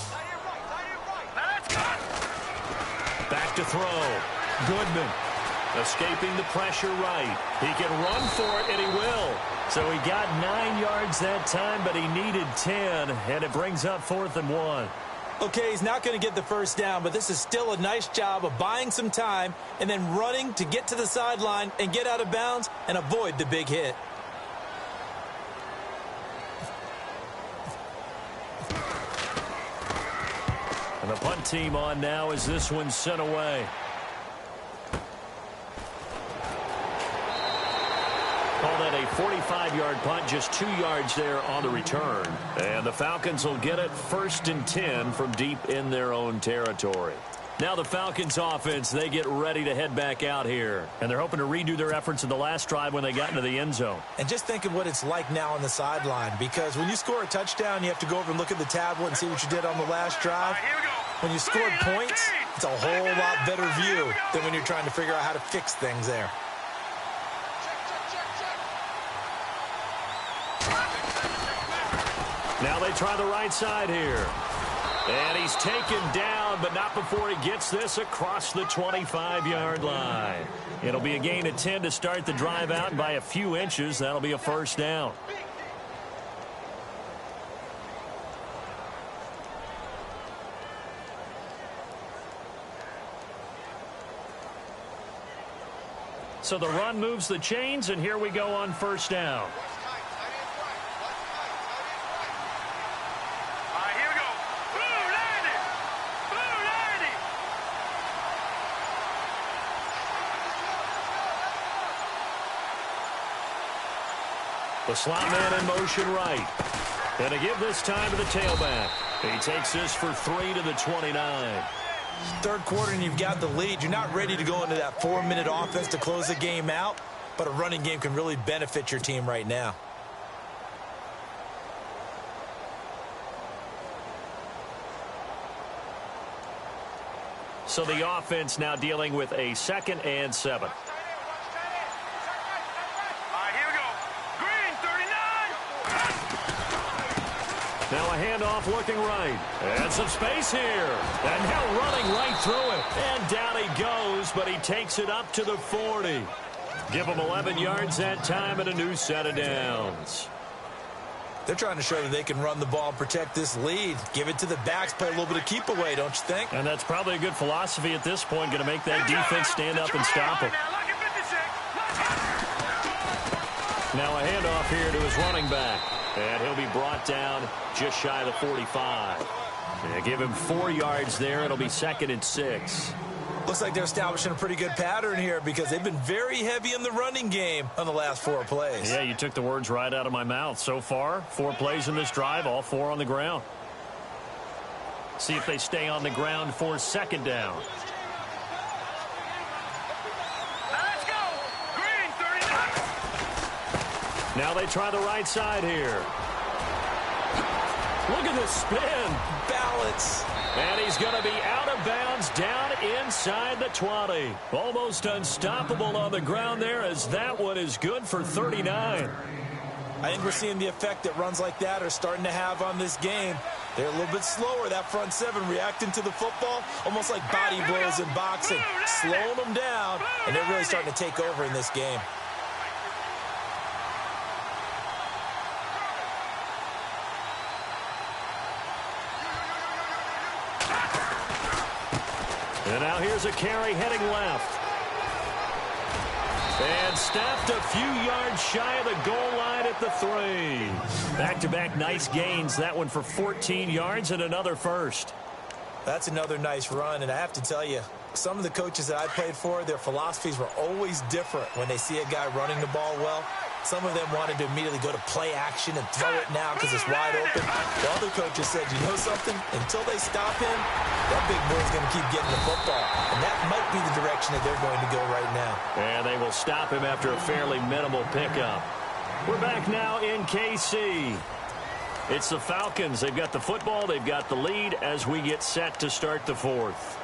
Speaker 1: Back to throw. Goodman escaping the pressure right. He can run for it, and he will. So he got 9 yards that time, but he needed 10, and it brings up 4th and 1.
Speaker 2: Okay, he's not going to get the first down, but this is still a nice job of buying some time and then running to get to the sideline and get out of bounds and avoid the big hit.
Speaker 1: And the punt team on now as this one's sent away. Call that a 45-yard punt, just 2 yards there on the return. And the Falcons will get it 1st and 10 from deep in their own territory. Now the Falcons offense, they get ready to head back out here. And they're hoping to redo their efforts in the last drive when they got into the end zone.
Speaker 2: And just think of what it's like now on the sideline, because when you score a touchdown, you have to go over and look at the tablet and see what you did on the last drive. When you scored points, it's a whole lot better view than when you're trying to figure out how to fix things there.
Speaker 1: Now they try the right side here. And he's taken down down, but not before he gets this across the 25-yard line. It'll be a gain of 10 to start the drive out, and by a few inches, that'll be a first down. So the run moves the chains, and here we go on first down.
Speaker 3: All right, here we go. Blue 90. Blue 90.
Speaker 1: The slot man in motion right. And to give this time to the tailback. He takes this for 3 to the 29.
Speaker 2: Third quarter and you've got the lead. You're not ready to go into that 4-minute offense to close the game out, but a running game can really benefit your team right now.
Speaker 1: So the offense now dealing with a 2nd and 7.
Speaker 3: All right, here we go. Green 39.
Speaker 1: Now a handoff looking right. And some space here. And now running right through it. And down he goes, but he takes it up to the 40. Give him 11 yards that time and a new set of downs.
Speaker 2: They're trying to show that they can run the ball and protect this lead. Give it to the backs, play a little bit of keep away, don't you think?
Speaker 1: And that's probably a good philosophy at this point, going to make that defense stand up and stop him. Now a handoff here to his running back. And he'll be brought down just shy of the 45. And give him 4 yards there. It'll be 2nd and 6.
Speaker 2: Looks like they're establishing a pretty good pattern here because they've been very heavy in the running game on the last 4 plays.
Speaker 1: Yeah, you took the words right out of my mouth. So far, 4 plays in this drive, all 4 on the ground. See if they stay on the ground for 2nd down.
Speaker 3: Let's go. Green 39.
Speaker 1: Now they try the right side here. Look at this spin.
Speaker 2: Balance.
Speaker 1: And he's going to be out of bounds down inside the 20. Almost unstoppable on the ground there as that one is good for 39.
Speaker 2: I think we're seeing the effect that runs like that are starting to have on this game. They're a little bit slower, that front 7, reacting to the football, almost like body blows in boxing, slowing them down, and they're really starting to take over in this game.
Speaker 1: And now here's a carry heading left. And stopped a few yards shy of the goal line at the 3. Back-to-back nice gains. That one for 14 yards and another first.
Speaker 2: That's another nice run, and I have to tell you, some of the coaches that I played for, their philosophies were always different when they see a guy running the ball well. Some of them wanted to immediately go to play action and throw it now because it's wide open. The other coaches said, you know something? Until they stop him, that big boy's going to keep getting the football. And that might be the direction that they're going to go right now.
Speaker 1: And they will stop him after a fairly minimal pickup. We're back now in KC. It's the Falcons. They've got the football. They've got the lead as we get set to start the 4th.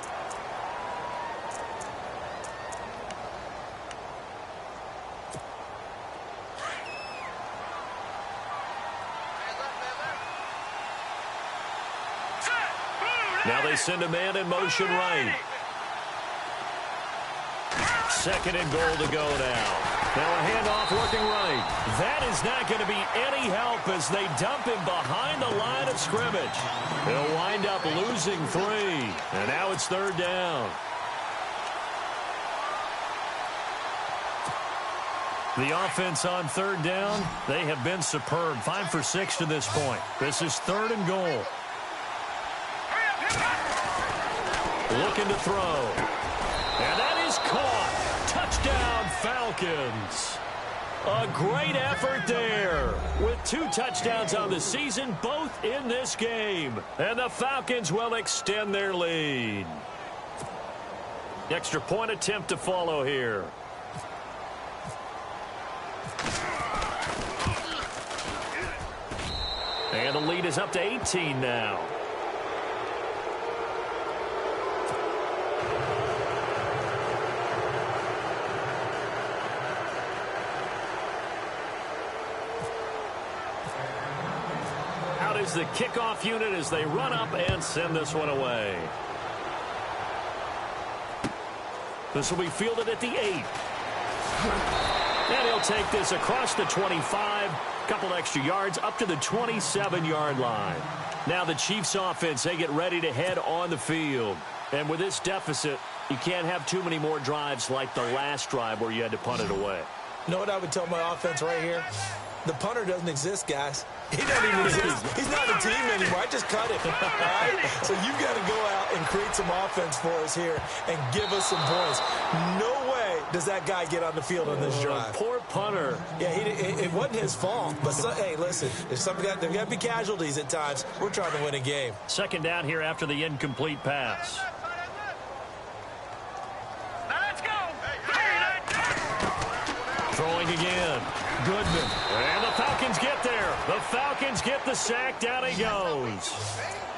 Speaker 1: Now they send a man in motion right. 2nd and goal to go now. Now a handoff looking right. That is not going to be any help as they dump him behind the line of scrimmage. They'll wind up losing 3. And now it's 3rd down. The offense on 3rd down, they have been superb. 5 for 6 to this point. This is 3rd and goal. Looking to throw. And that is caught. Touchdown, Falcons. A great effort there. With 2 touchdowns on the season, both in this game. And the Falcons will extend their lead. Extra point attempt to follow here. And the lead is up to 18 now. Out is the kickoff unit as they run up and send this one away. This will be fielded at the 8. And he'll take this across the 25, couple extra yards up to the 27-yard line. Now the Chiefs offense, they get ready to head on the field. And with this deficit, you can't have too many more drives like the last drive where you had to punt it away.
Speaker 2: You know what I would tell my offense right here? The punter doesn't exist, guys. He doesn't even exist. He's not a team anymore. I just cut him. All right? So you've got to go out and create some offense for us here and give us some points. No way does that guy get on the field on this drive.
Speaker 1: Poor punter.
Speaker 2: Yeah, it wasn't his fault. But, hey, listen, there's got to be casualties at times. We're trying to win a game.
Speaker 1: Second down here after the incomplete pass. Throwing again. Goodman. And the Falcons get there. The Falcons get the sack. Down he goes.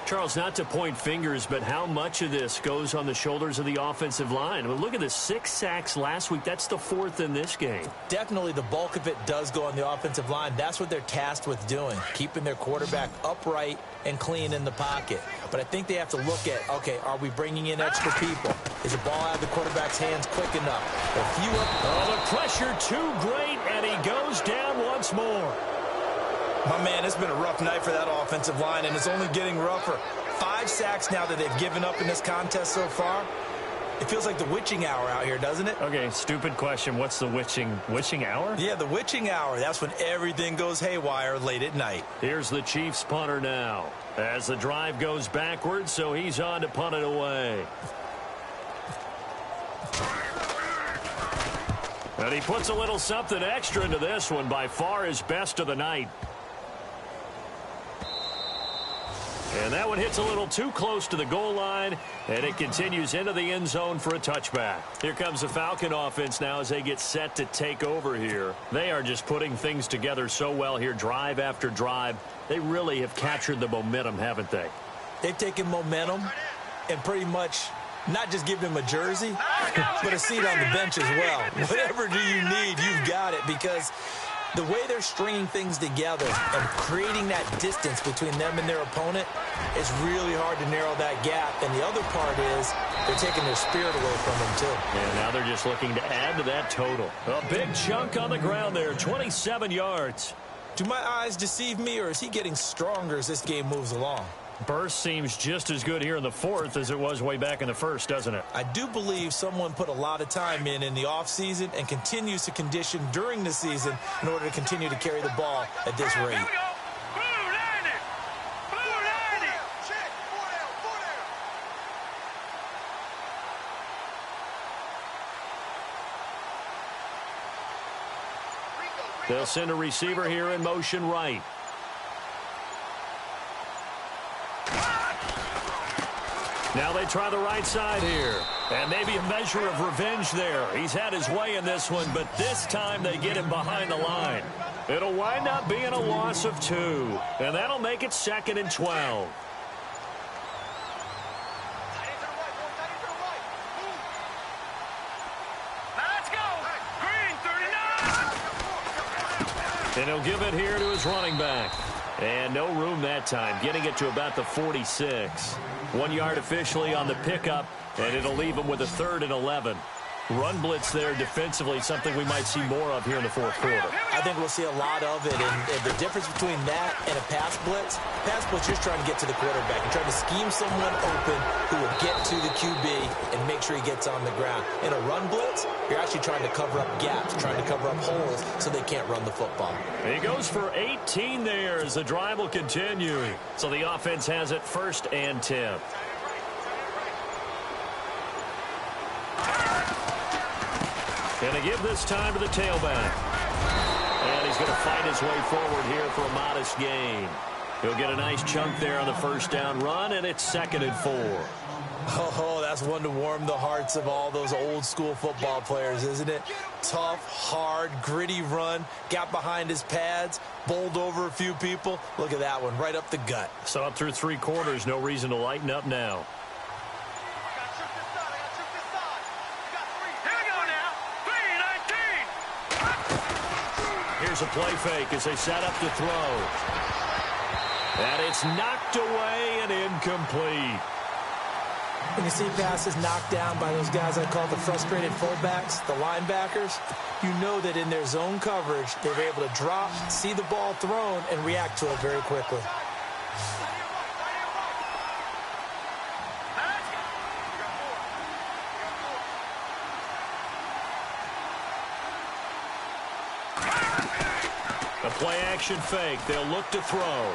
Speaker 1: Charles, not to point fingers, but how much of this goes on the shoulders of the offensive line? I mean, look at the 6 sacks last week. That's the 4th in this game.
Speaker 2: Definitely the bulk of it does go on the offensive line. That's what they're tasked with doing, keeping their quarterback upright and clean in the pocket. But I think they have to look at, okay, are we bringing in extra people? Is the ball out of the quarterback's hands quick enough?
Speaker 1: The pressure too great, and he goes down once more.
Speaker 2: My man, it's been a rough night for that offensive line, and it's only getting rougher. 5 sacks now that they've given up in this contest so far. It feels like the witching hour out here, doesn't it?
Speaker 1: Okay, stupid question. What's the witching hour?
Speaker 2: Yeah, the witching hour. That's when everything goes haywire late at night.
Speaker 1: Here's the Chiefs punter now. As the drive goes backwards, so he's on to punt it away. And he puts a little something extra into this one, by far his best of the night. And that one hits a little too close to the goal line, and it continues into the end zone for a touchback. Here comes the Falcon offense now as they get set to take over here. They are just putting things together so well here, drive after drive. They really have captured the momentum, haven't they?
Speaker 2: They've taken momentum and pretty much not just give him a jersey, but a seat on the bench as well. Whatever do you need, you've got it, because the way they're stringing things together and creating that distance between them and their opponent, it's really hard to narrow that gap. And the other part is they're taking their spirit away from them, too.
Speaker 1: And now they're just looking to add to that total. A big chunk on the ground there, 27 yards.
Speaker 2: Do my eyes deceive me, or is he getting stronger as this game moves along?
Speaker 1: Burst seems just as good here in the 4th as it was way back in the 1st, doesn't it?
Speaker 2: I do believe someone put a lot of time in the offseason and continues to condition during the season in order to continue to carry the ball at this rate.
Speaker 3: Here we go. Blue 90. Blue 90.
Speaker 1: They'll send a receiver here in motion right. Now they try the right side here. And maybe a measure of revenge there. He's had his way in this one, but this time they get him behind the line. It'll wind up being a loss of 2. And that'll make it 2nd and 12.
Speaker 3: Let's go. Green 39.
Speaker 1: And he'll give it here to his running back. And no room that time, getting it to about the 46. 1 yard officially on the pickup, and it'll leave him with a 3rd and 11. Run blitz there defensively, something we might see more of here in the 4th quarter.
Speaker 2: I think we'll see a lot of it, and the difference between that and a pass blitz, you're trying to get to the quarterback. You're trying to scheme someone open who will get to the QB and make sure he gets on the ground. In a run blitz, you're actually trying to cover up gaps, trying to cover up holes so they can't run the football.
Speaker 1: He goes for 18 there as the drive will continue. So the offense has it 1st and 10. Going to give this time to the tailback. And he's going to fight his way forward here for a modest gain. He'll get a nice chunk there on the 1st down run, and it's 2nd and 4.
Speaker 2: Oh, that's one to warm the hearts of all those old school football players, isn't it? Tough, hard, gritty run, got behind his pads, bowled over a few people. Look at that one, right up the gut.
Speaker 1: So up through 3 quarters, no reason to lighten up now. Here's a play fake as they set up to throw. And it's knocked away and incomplete.
Speaker 2: When you see passes knocked down by those guys I call the frustrated fullbacks, the linebackers, you know that in their zone coverage, they're able to drop, see the ball thrown, and react to it very quickly.
Speaker 1: A play-action fake. They'll look to throw.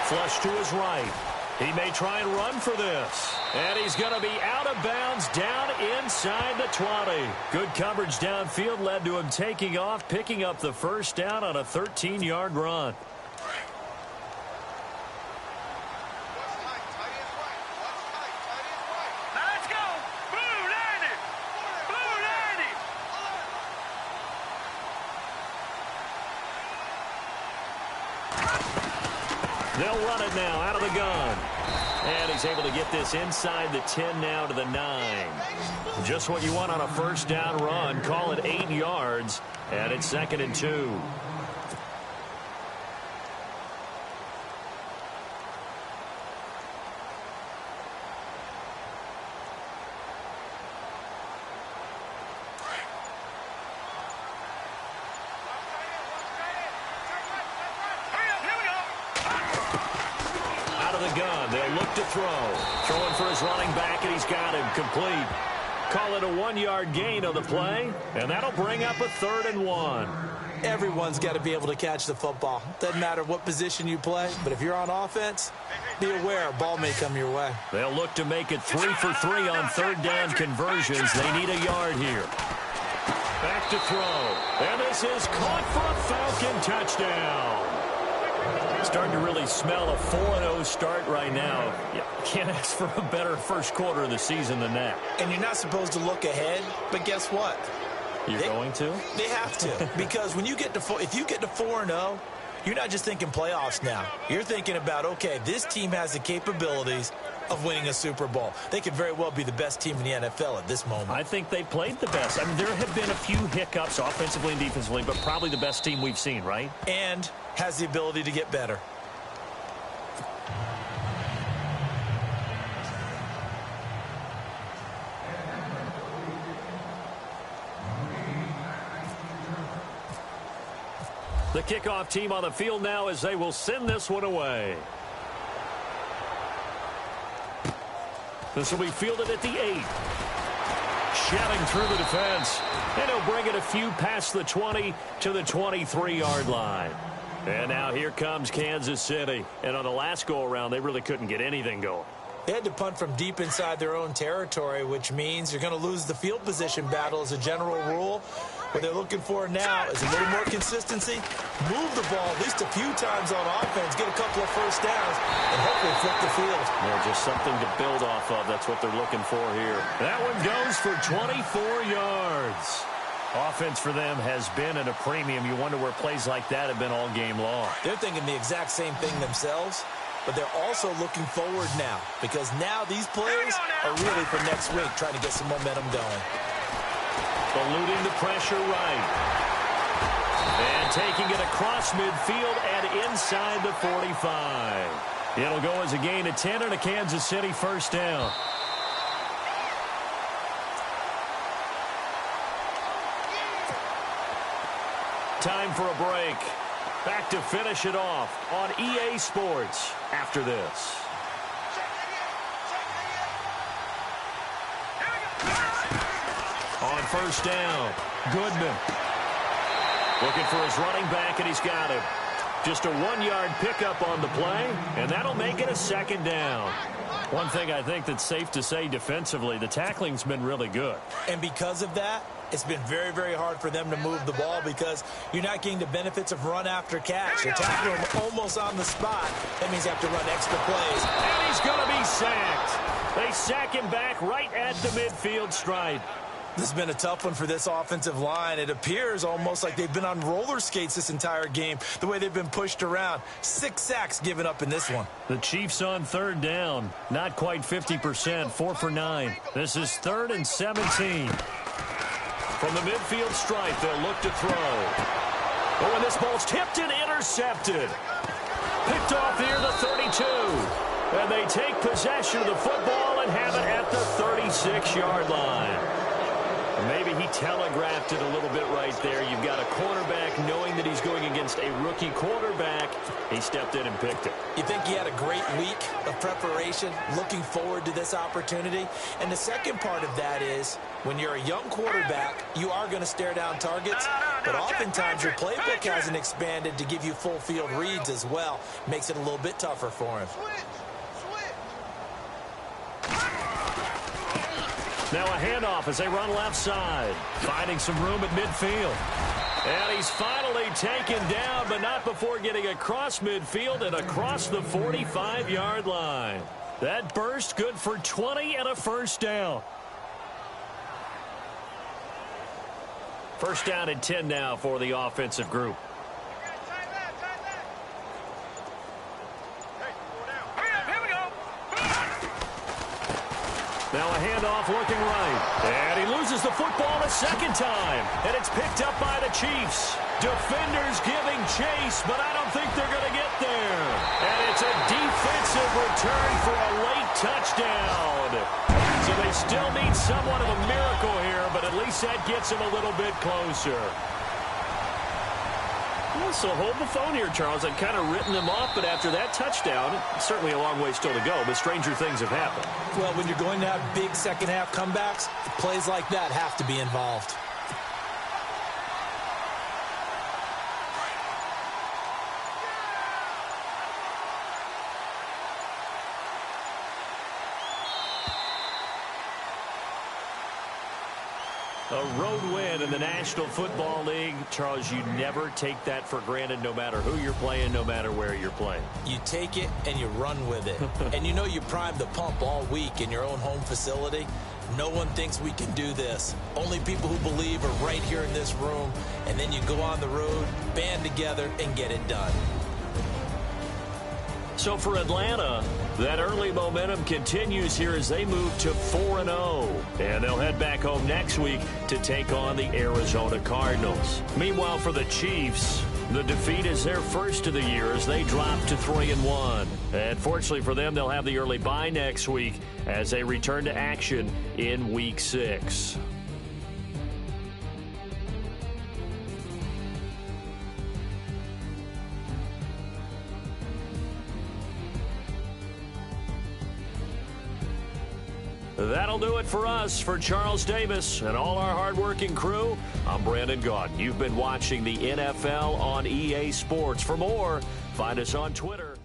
Speaker 1: Flush to his right. He may try and run for this. And he's going to be out of bounds down inside the 20. Good coverage downfield led to him taking off, picking up the first down on a 13-yard run.
Speaker 3: Let's go. Blue 90. Blue 90.
Speaker 1: They'll run it now out of the gun. And he's able to get this inside the 10 now to the 9. Just what you want on a first down run. Call it 8 yards. And it's 2nd and 2. They'll look to throw. Throwing for his running back, and he's got him complete. Call it a 1-yard gain on the play, and that'll bring up a 3rd and 1.
Speaker 2: Everyone's got to be able to catch the football. Doesn't matter what position you play, but if you're on offense, be aware a ball may come your way.
Speaker 1: They'll look to make it 3 for 3 on 3rd down conversions. They need a yard here. Back to throw. And this is caught for a Falcon touchdown. Starting to really smell a 4-0 start right now. You can't ask for a better first quarter of the season than that.
Speaker 2: And you're not supposed to look ahead, but guess what?
Speaker 1: You're going to?
Speaker 2: They have to. Because when you get to if you get to 4-0, you're not just thinking playoffs now. You're thinking about, okay, this team has the capabilities of winning a Super Bowl. They could very well be the best team in the NFL at this moment.
Speaker 1: I think they played the best. I mean, there have been a few hiccups offensively and defensively, but probably the best team we've seen, right?
Speaker 2: And has the ability to get better.
Speaker 1: The kickoff team on the field now as they will send this one away. This will be fielded at the 8. Shelling through the defense. And he'll bring it a few past the 20 to the 23-yard line. And now here comes Kansas City. And on the last go-around, they really couldn't get anything going.
Speaker 2: They had to punt from deep inside their own territory, which means you're going to lose the field position battle as a general rule. What they're looking for now is a little more consistency, move the ball at least a few times on offense, get a couple of first downs, and hopefully flip the field.
Speaker 1: Yeah, just something to build off of. That's what they're looking for here. That one goes for 24 yards. Offense for them has been at a premium. You wonder where plays like that have been all game long.
Speaker 2: They're thinking the exact same thing themselves, but they're also looking forward now because now these plays are really for next week, trying to get some momentum going.
Speaker 1: Eluding the pressure right. And taking it across midfield and inside the 45. It'll go as a gain of 10 and a Kansas City first down. Time for a break. Back to finish it off on EA Sports after this. On first down, Goodman. Looking for his running back, and he's got him. Just a 1-yard pickup on the play, and that'll make it a second down. One thing I think that's safe to say defensively, the tackling's been really good.
Speaker 2: And because of that, it's been very, very hard for them to move the ball because you're not getting the benefits of run after catch. You're tackling him almost on the spot. That means you have to run extra plays.
Speaker 1: And he's going to be sacked. They sack him back right at the midfield stripe.
Speaker 2: This has been a tough one for this offensive line. It appears almost like they've been on roller skates this entire game, the way they've been pushed around. 6 sacks given up in this one.
Speaker 1: The Chiefs on third down. Not quite 50%, 4 for 9. This is 3rd and 17. From the midfield stripe, they'll look to throw. Oh, and this ball's tipped and intercepted. Picked off near the 32. And they take possession of the football and have it at the 36-yard line. Maybe he telegraphed it a little bit right there. You've got a cornerback knowing that he's going against a rookie quarterback. He stepped in and picked it.
Speaker 2: You think he had a great week of preparation, looking forward to this opportunity? And the second part of that is, when you're a young quarterback, you are going to stare down targets, but oftentimes your playbook hasn't expanded to give you full field reads as well. Makes it a little bit tougher for him.
Speaker 1: Now a handoff as they run left side, finding some room at midfield. And he's finally taken down, but not before getting across midfield and across the 45-yard line. That burst good for 20 and a first down. First down and 10 now for the offensive group. Now a handoff looking right. And he loses the football a second time. And it's picked up by the Chiefs. Defenders giving chase, but I don't think they're going to get there. And it's a defensive return for a late touchdown. So they still need somewhat of a miracle here, but at least that gets them a little bit closer. Well, so hold the phone here, Charles. I'd kind of written them off, but after that touchdown, certainly a long way still to go, but stranger things have happened.
Speaker 2: Well, when you're going to have big second-half comebacks, plays like that have to be involved.
Speaker 1: A road win in the National Football League. Charles, you never take that for granted no matter who you're playing, no matter where you're playing.
Speaker 2: You take it and you run with it. And you know you primed the pump all week in your own home facility. No one thinks we can do this. Only people who believe are right here in this room. And then you go on the road, band together, and get it done.
Speaker 1: So for Atlanta, that early momentum continues here as they move to 4-0. And they'll head back home next week to take on the Arizona Cardinals. Meanwhile, for the Chiefs, the defeat is their first of the year as they drop to 3-1. And fortunately for them, they'll have the early bye next week as they return to action in Week 6. That'll do it for us. For Charles Davis and all our hardworking crew, I'm Brandon Gaudin. You've been watching the NFL on EA Sports. For more, find us on Twitter.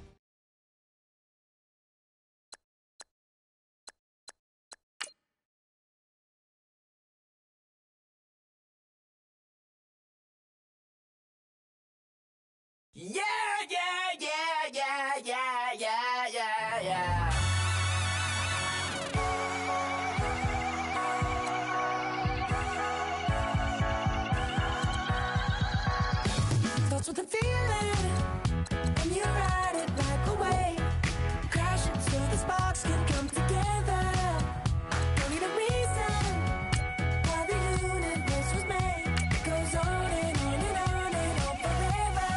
Speaker 2: Yeah, yeah, yeah, yeah, yeah, yeah, yeah, yeah.
Speaker 4: Starts with a feeling, and you ride it like a wave. Crash until the sparks can come together. Don't need a reason why the universe was made. It goes on and on and on and on forever.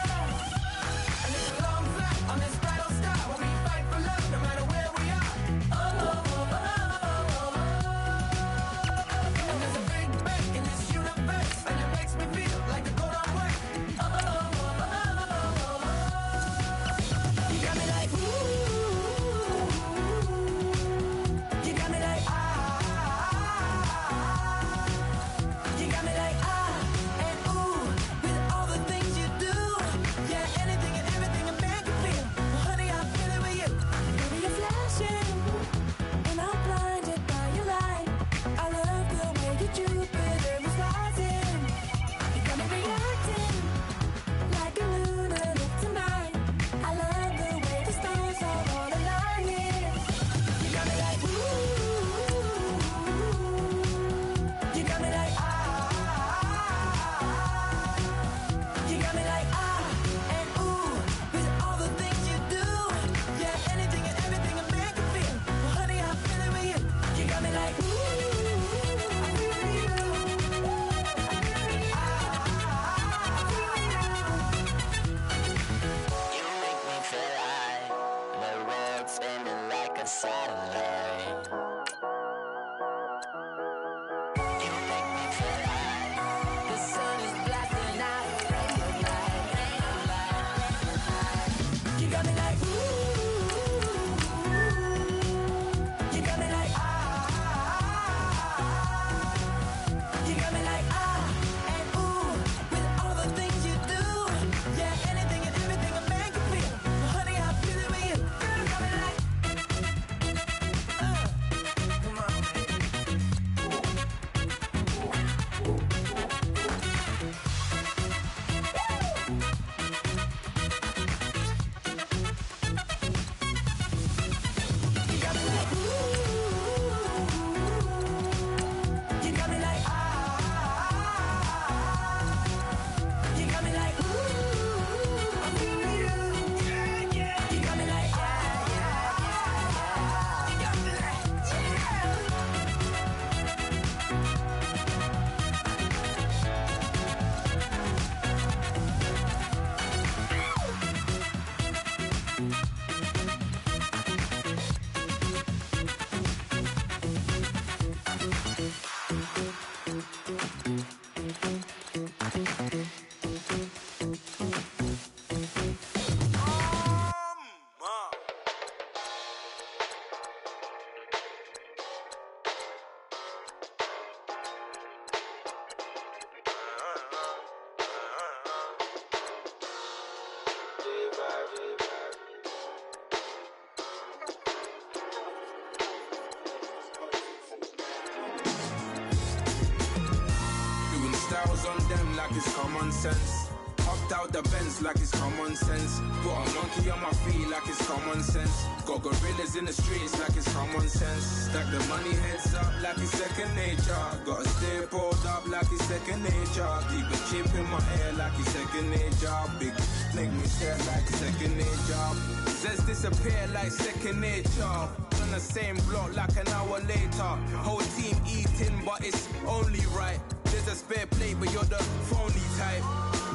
Speaker 5: styles on them like it's common sense. Hopped out the Benz like it's common sense. Got a monkey on my feet like it's common sense. Got gorillas in the streets like it's common sense. Stack the money heads up like it's second nature. Gotta stay pulled up like it's second nature. Keep a chip in my ear like it's second nature. Big make me stare like second nature. Says disappear like second nature. On the same block like an hour later. Whole team eating but it's only right. There's a spare plate but you're the phony type.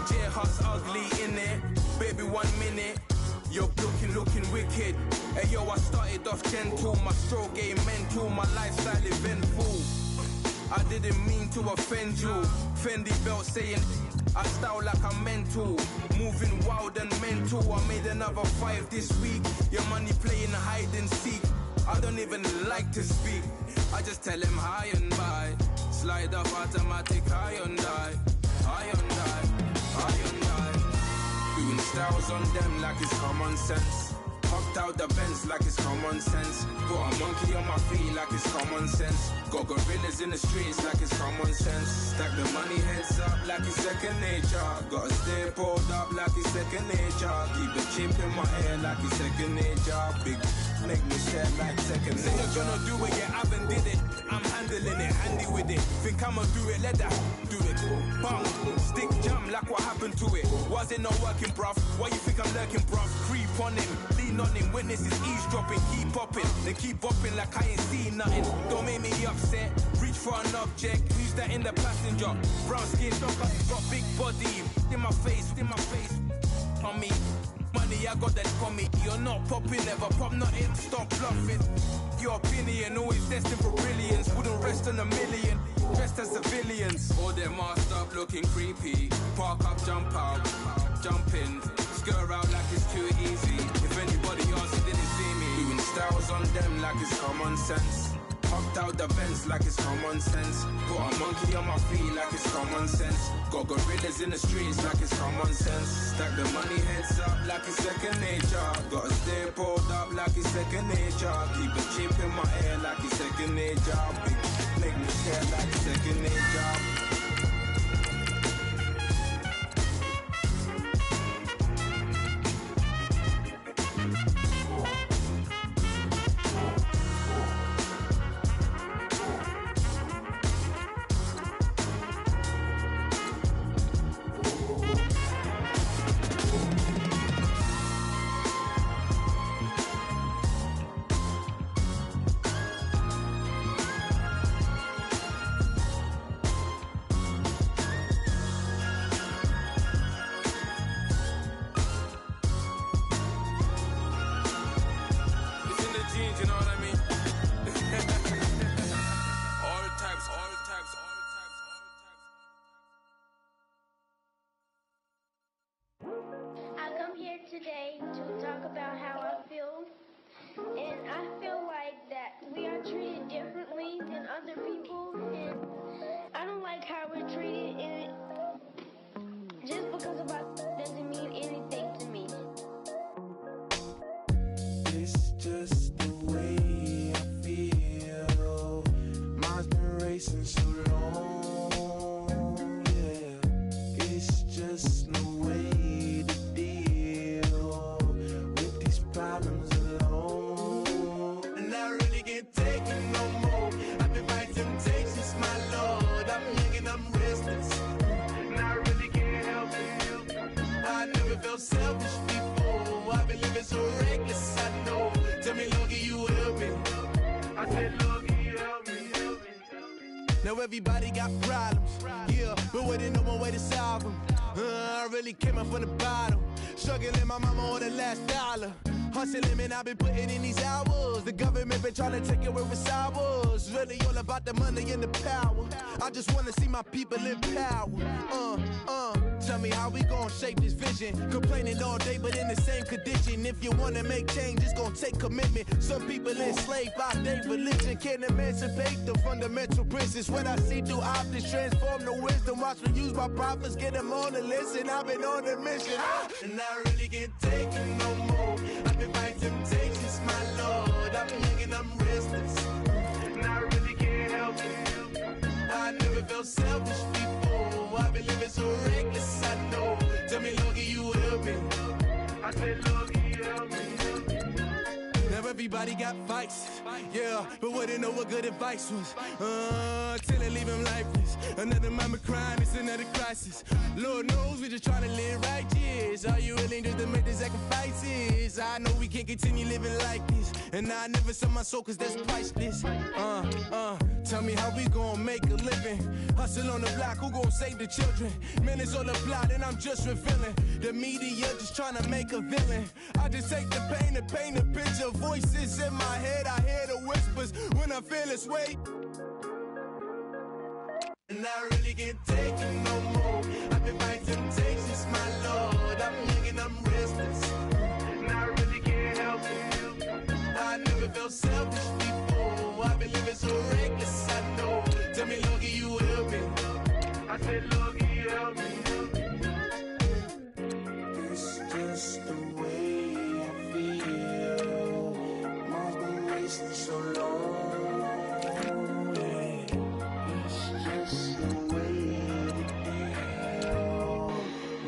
Speaker 5: J-Hut's ugly in it, baby 1 minute. You're looking wicked. Hey yo, I started off gentle, my stroke game mental, my lifestyle eventful. I didn't mean to offend you. Fendi belt saying I style like I'm mental. Moving wild and mental. I made another 5 this week. Your money playing hide and seek. I don't even like to speak. I just tell him hi and bye. Slide up automatic Hyundai. Doing styles on them like it's common sense. Hopped out the Benz like it's common sense. Got a monkey on my feet like it's common sense. Got gorillas in the streets like it's common sense. Stack the money heads up like it's second nature. Gotta stay pulled up like it's second nature. Keep a chip in my ear like it's second nature. Big make me stare like second nature. Say you're gonna do it, yeah, I haven't did it. I'm handling it, handy with it. Think I'ma do it, let that do it. Bang, stick jam like what happened to it. Was it not working, bruv? Why you think I'm lurking, bruv? Creep on him, lean on him. Witnesses eavesdropping, keep popping. They keep bopping like I ain't seen nothing. Don't make me upset, reach for an object. Who's that in the passenger? Brown skin, got big body. In my face, on me. Money, I got that for me. You're not popping, never pop nothing. Stop bluffing. Your opinion, always destined for brilliance. Wouldn't rest on a million, dressed as civilians. All them masked up looking creepy. Park up, jump out, jump in. Skirt out like it's too easy. If anybody else didn't see me. Doing styles on them like it's common sense. Hopped out the Benz like it's common sense. Got a monkey on my feet like it's common sense. Got gorillas in the streets like it's common sense. Stack the money heads up like it's second nature. Gotta stay pulled up like it's second nature. Keep a chip in my ear like it's second nature. Big make me stare like second nature.
Speaker 6: Today to talk about how I feel, and I feel like that we are treated differently than other people, and I don't like how we're treated, and just because of us doesn't mean anything to me.
Speaker 7: It's just the way I feel. Mine's been racing so long, yeah. It's just no way to problems alone, and I really can't take it no more. I've been fighting temptations, my Lord. I'm young and I'm restless, and I really can't help it. I never felt selfish before. I've been living so reckless, I know. Tell me, Lord, can you help me? I said, Lord, can you help me? Now everybody got problems, yeah, but waiting no one way to solve them. I really came up from the bottom, struggling my mama on the last dollar. Hustling, man, I've been putting in these hours. The government been trying to take away what I was. Really all about the money and the power. I just wanna see my people in power. Tell me how we gon' shape this vision. Complaining all day, but in the same condition. If you wanna make change, it's gon' take commitment. Some people enslaved by their religion can't emancipate the fundamental principles. What I see through optics transform the wisdom. Watch me use my prophets, get them on the list, and I've been on a mission. And I really can't take it no more. I've been fighting temptations, my Lord. I'm young and I'm restless, and I really can't help it. I never felt selfish before. I've been everybody got fights. Yeah, but wouldn't know what good advice was. Till they leave him lifeless. Another mama crying, it's another crisis. Lord knows we just trying to live righteous. Are you willing just to make the sacrifices? I know we can't continue living like this. And I never sell my soul cause that's priceless. Tell me how we gon' make a living. Hustle on the block, who gon' save the children? Man, it's all a plot and I'm just revealing. The media just trying to make a villain. I just take the pain and paint a picture. Voices in my head, I hear the whispers when I feel this way. And I really can't take it no more. I've been fighting temptations, my Lord. I'm young and I'm restless. And I really can't help it. I never felt selfish before. I've been living so reckless, I know. Tell me, Lord, can you help me? I said, Lord, can you help me? It's just the way I feel. Mom's been wasting so long. It's just the way to deal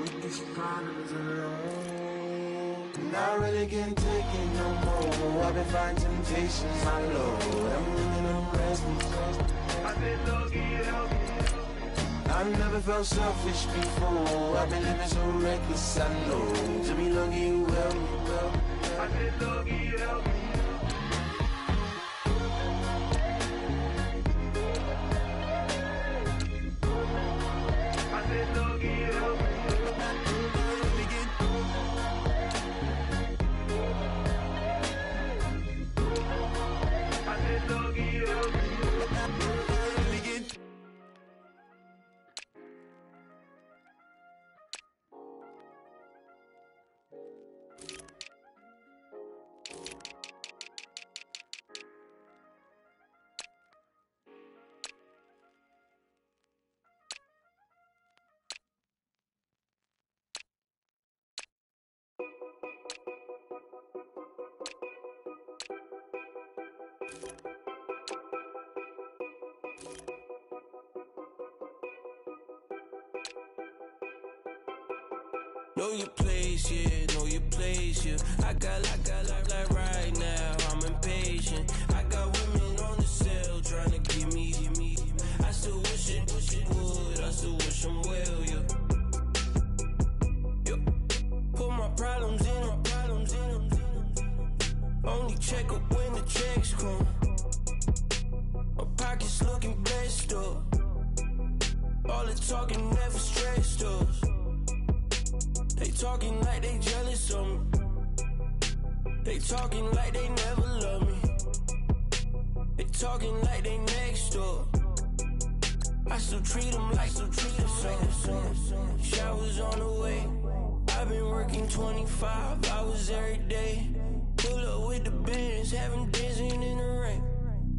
Speaker 7: with these problems alone. And I really can't take it no more. I've been fighting temptations, my Lord. I'm living on restless. I said, Lord, can you help me? I never felt selfish before. I've been living so reckless, I know. To be lucky you help me, I said, Lord, can you help me? I said, Lord, can you help me? I said, Lord, can you help me?
Speaker 8: Know your place, yeah, know your place, yeah. I got like right now, I'm impatient. I got women on the cell trying to give me. I still wish it would, I still wish I'm well, yeah. Put my problems in them. Only check up when the checks come. My pockets looking blessed up. All the talking never stressed us. They talking like they jealous of me. They talking like they never love me. They talking like they next door. I still treat them like something. Showers on the way. I've been working 25 hours every day. Pull up with the bands, have them dancing in the rain.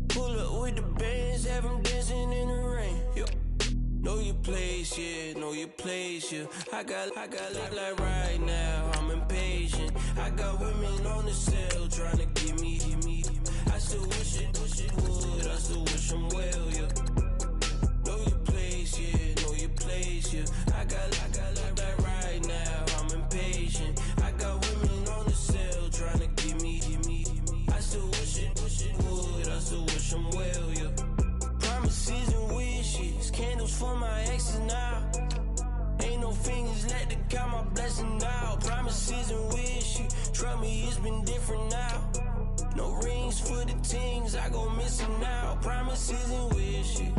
Speaker 8: Pull up with the bands, have them dancing in the rain. Yo. Know your place, yeah, know your place, yeah. I got like right now, I'm impatient. I got women on the cell trying to give me. I still wish it would, I still wish I'm well, yeah. Know your place, yeah, know your place, yeah. I got like right now, I'm impatient. I got women on the cell trying to give me. I still wish it would, I still wish I'm well, yeah. Promises and wishes, candles for my exes now. Ain't no fingers let to count my blessing now. Promises and wishes, trust me, it's been different now. No rings for the things I go missing now. Promises and wishes,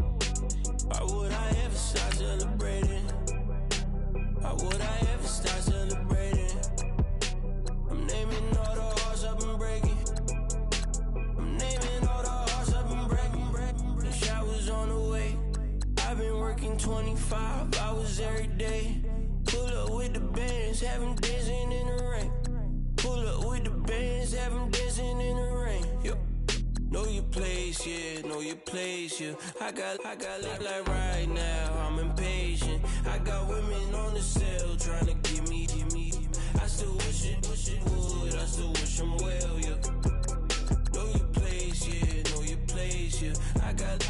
Speaker 8: why would I ever start celebrating? Why would I ever start celebrating? I'm naming all the hearts I've been breaking. I'm naming all the hearts I've been breaking. The showers on the way. I've been working 25 hours every day. Pull up with the bands, have them dancing in the rain. Pull up with the bands, have them dancing in the rain. Yo. Know your place, yeah, know your place, yeah. I got like right now, I'm impatient. I got women on the cell trying to give me. I still wish it would, I still wish I'm well, yeah. Know your place, yeah, know your place, yeah. I got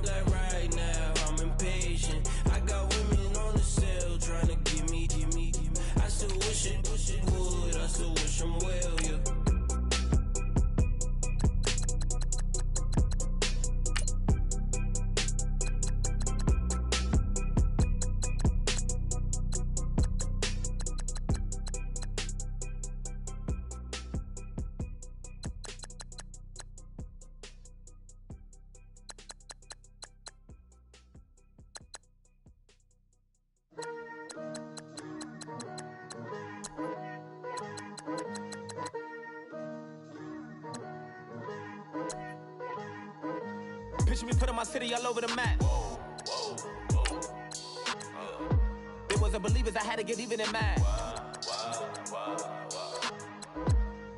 Speaker 8: like right now, I'm impatient. I got women on the cell trying to give me. I still wish it would, I still wish I'm well, yeah.
Speaker 9: Picture me putting my city all over the map. They wasn't believers, I had to get even and mad.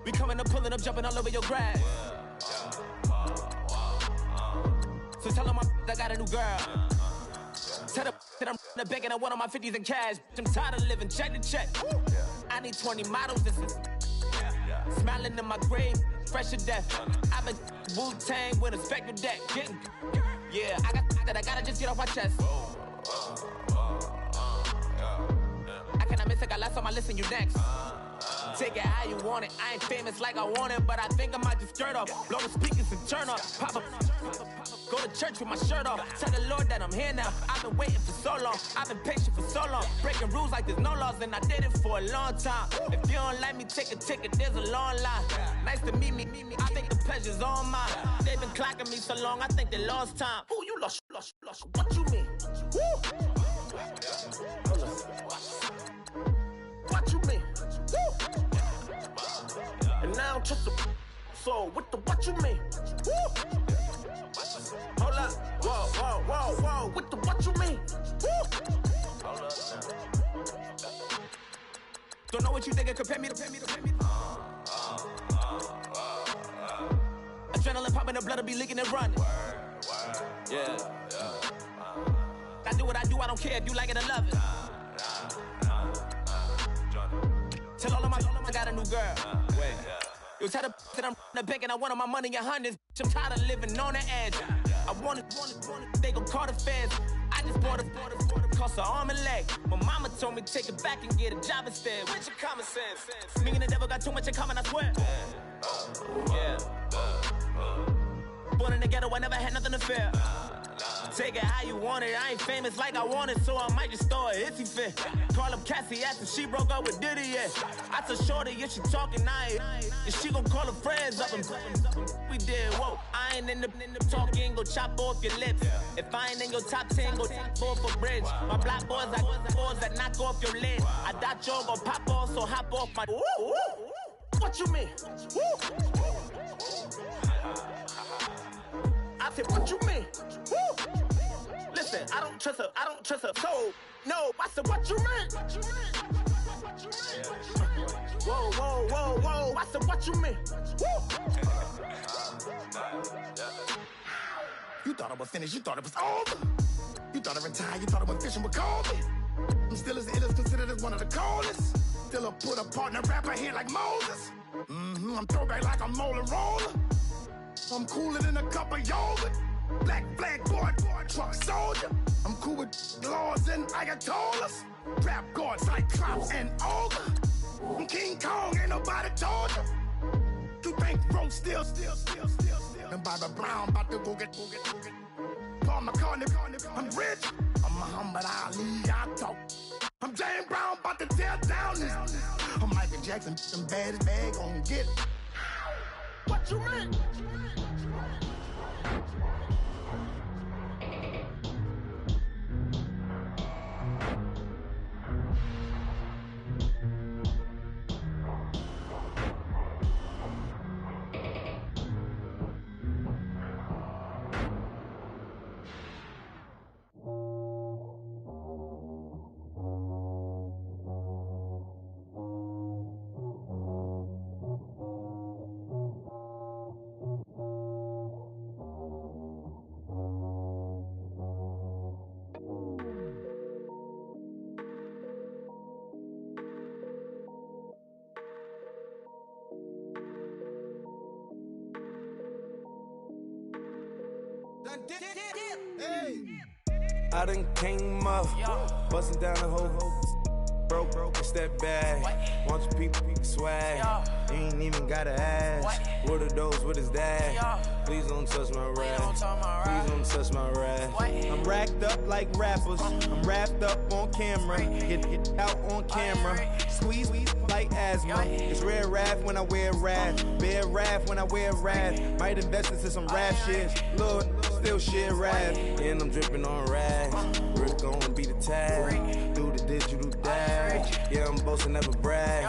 Speaker 9: We coming up, pulling up, jumping all over your grass. So tell them I got a new girl. Tell them that I'm in the bank and I want on my 50s in cash. I'm tired of living check to check. I need 20 models. This is smiling in my grave, fresh to death. I've been Wu-Tang with a spectral deck. Getting, yeah, I got that I gotta just get off my chest. I cannot miss it, got last on my list and you next. Take it how you want it. I ain't famous like I want it, but I think I might just skirt off. Blow the speakers and turn up. Pop up. Go to church with my shirt off. Tell the Lord that I'm here now. I've been waiting for so long. I've been patient for so long. Breaking rules like there's no laws, and I did it for a long time. If you don't like me, take a ticket. There's a long line. Nice to meet me. I think the pleasure's all mine. They've been clocking me so long, I think they lost time. Ooh, you lost. What you mean? Woo! What you mean? Woo! And now I'm just a so what you mean? Woo! Hold up, whoa, what you mean? Woo! Hold up now. Don't know what you think, compare me to. Adrenaline popping, the blood will be leaking and running. Yeah. I do what I do, I don't care if you like it or love it. Tell all of my I got a new girl. Wait. You tell the that I'm in the bank and I want my money in hundreds. I'm tired of living on the edge. I want it, they gon' call the feds. I just bought a cost an arm and leg. My mama told me take it back and get a job instead. Where's your common sense? Me and the devil got too much in common, I swear. Yeah. Born in the ghetto, I never had nothing to fear. Take it how you want it. I ain't famous like I want it, so I might just throw a hissy fit. Call up Cassie after she broke up with Diddy, yeah. I told Shorty if she talking, and she gon' call her friends up and we did, whoa. I ain't in the talking, go chop off your lips. If I ain't in your top 10, go fall for bridge. My black boys like boys that knock off your lid. I thought y'all gon' pop off, so hop off my. What you mean? I said, what you mean? Woo! Listen, I don't trust her soul. No, I said, what you mean? Whoa, I said, what you mean? Woo! You thought I was finished, you thought it was over. You thought I retired, you thought I went fishing with Kobe. I'm still as ill as considered as one of the coldest. Still a put a partner rapper here like Moses. I'm throwback like a molar roller. I'm cooler than a cup of yogurt. Black flag boy, truck soldier. I'm cool with laws and Ayatollahs. Rap god, Cyclops and Ogre. I'm King Kong, ain't nobody told you. You think Rose still. And Bobby Brown about to go get. Paul McCartney, I'm rich. I'm Muhammad Ali, I talk. I'm James Brown, about to tear down this. I'm Michael Jackson, them bad as bad, gon' get it. What you mean?
Speaker 10: I done came up, bustin' down the whole broke, step back. Want your people swag, you ain't even gotta ask. What are those, what is that? Please don't touch my rap, please don't touch my rap. I'm racked up like rappers, I'm wrapped up on camera. Get out on camera, squeeze like asthma. It's rare wrath when I wear wrath, bare wrath when I wear wrath. Might invest into some rap shit, Lord, still shit rap. And I'm dripping on rags, Rick gon' be the tag. Do the digital dash, yeah I'm boasting, never brag.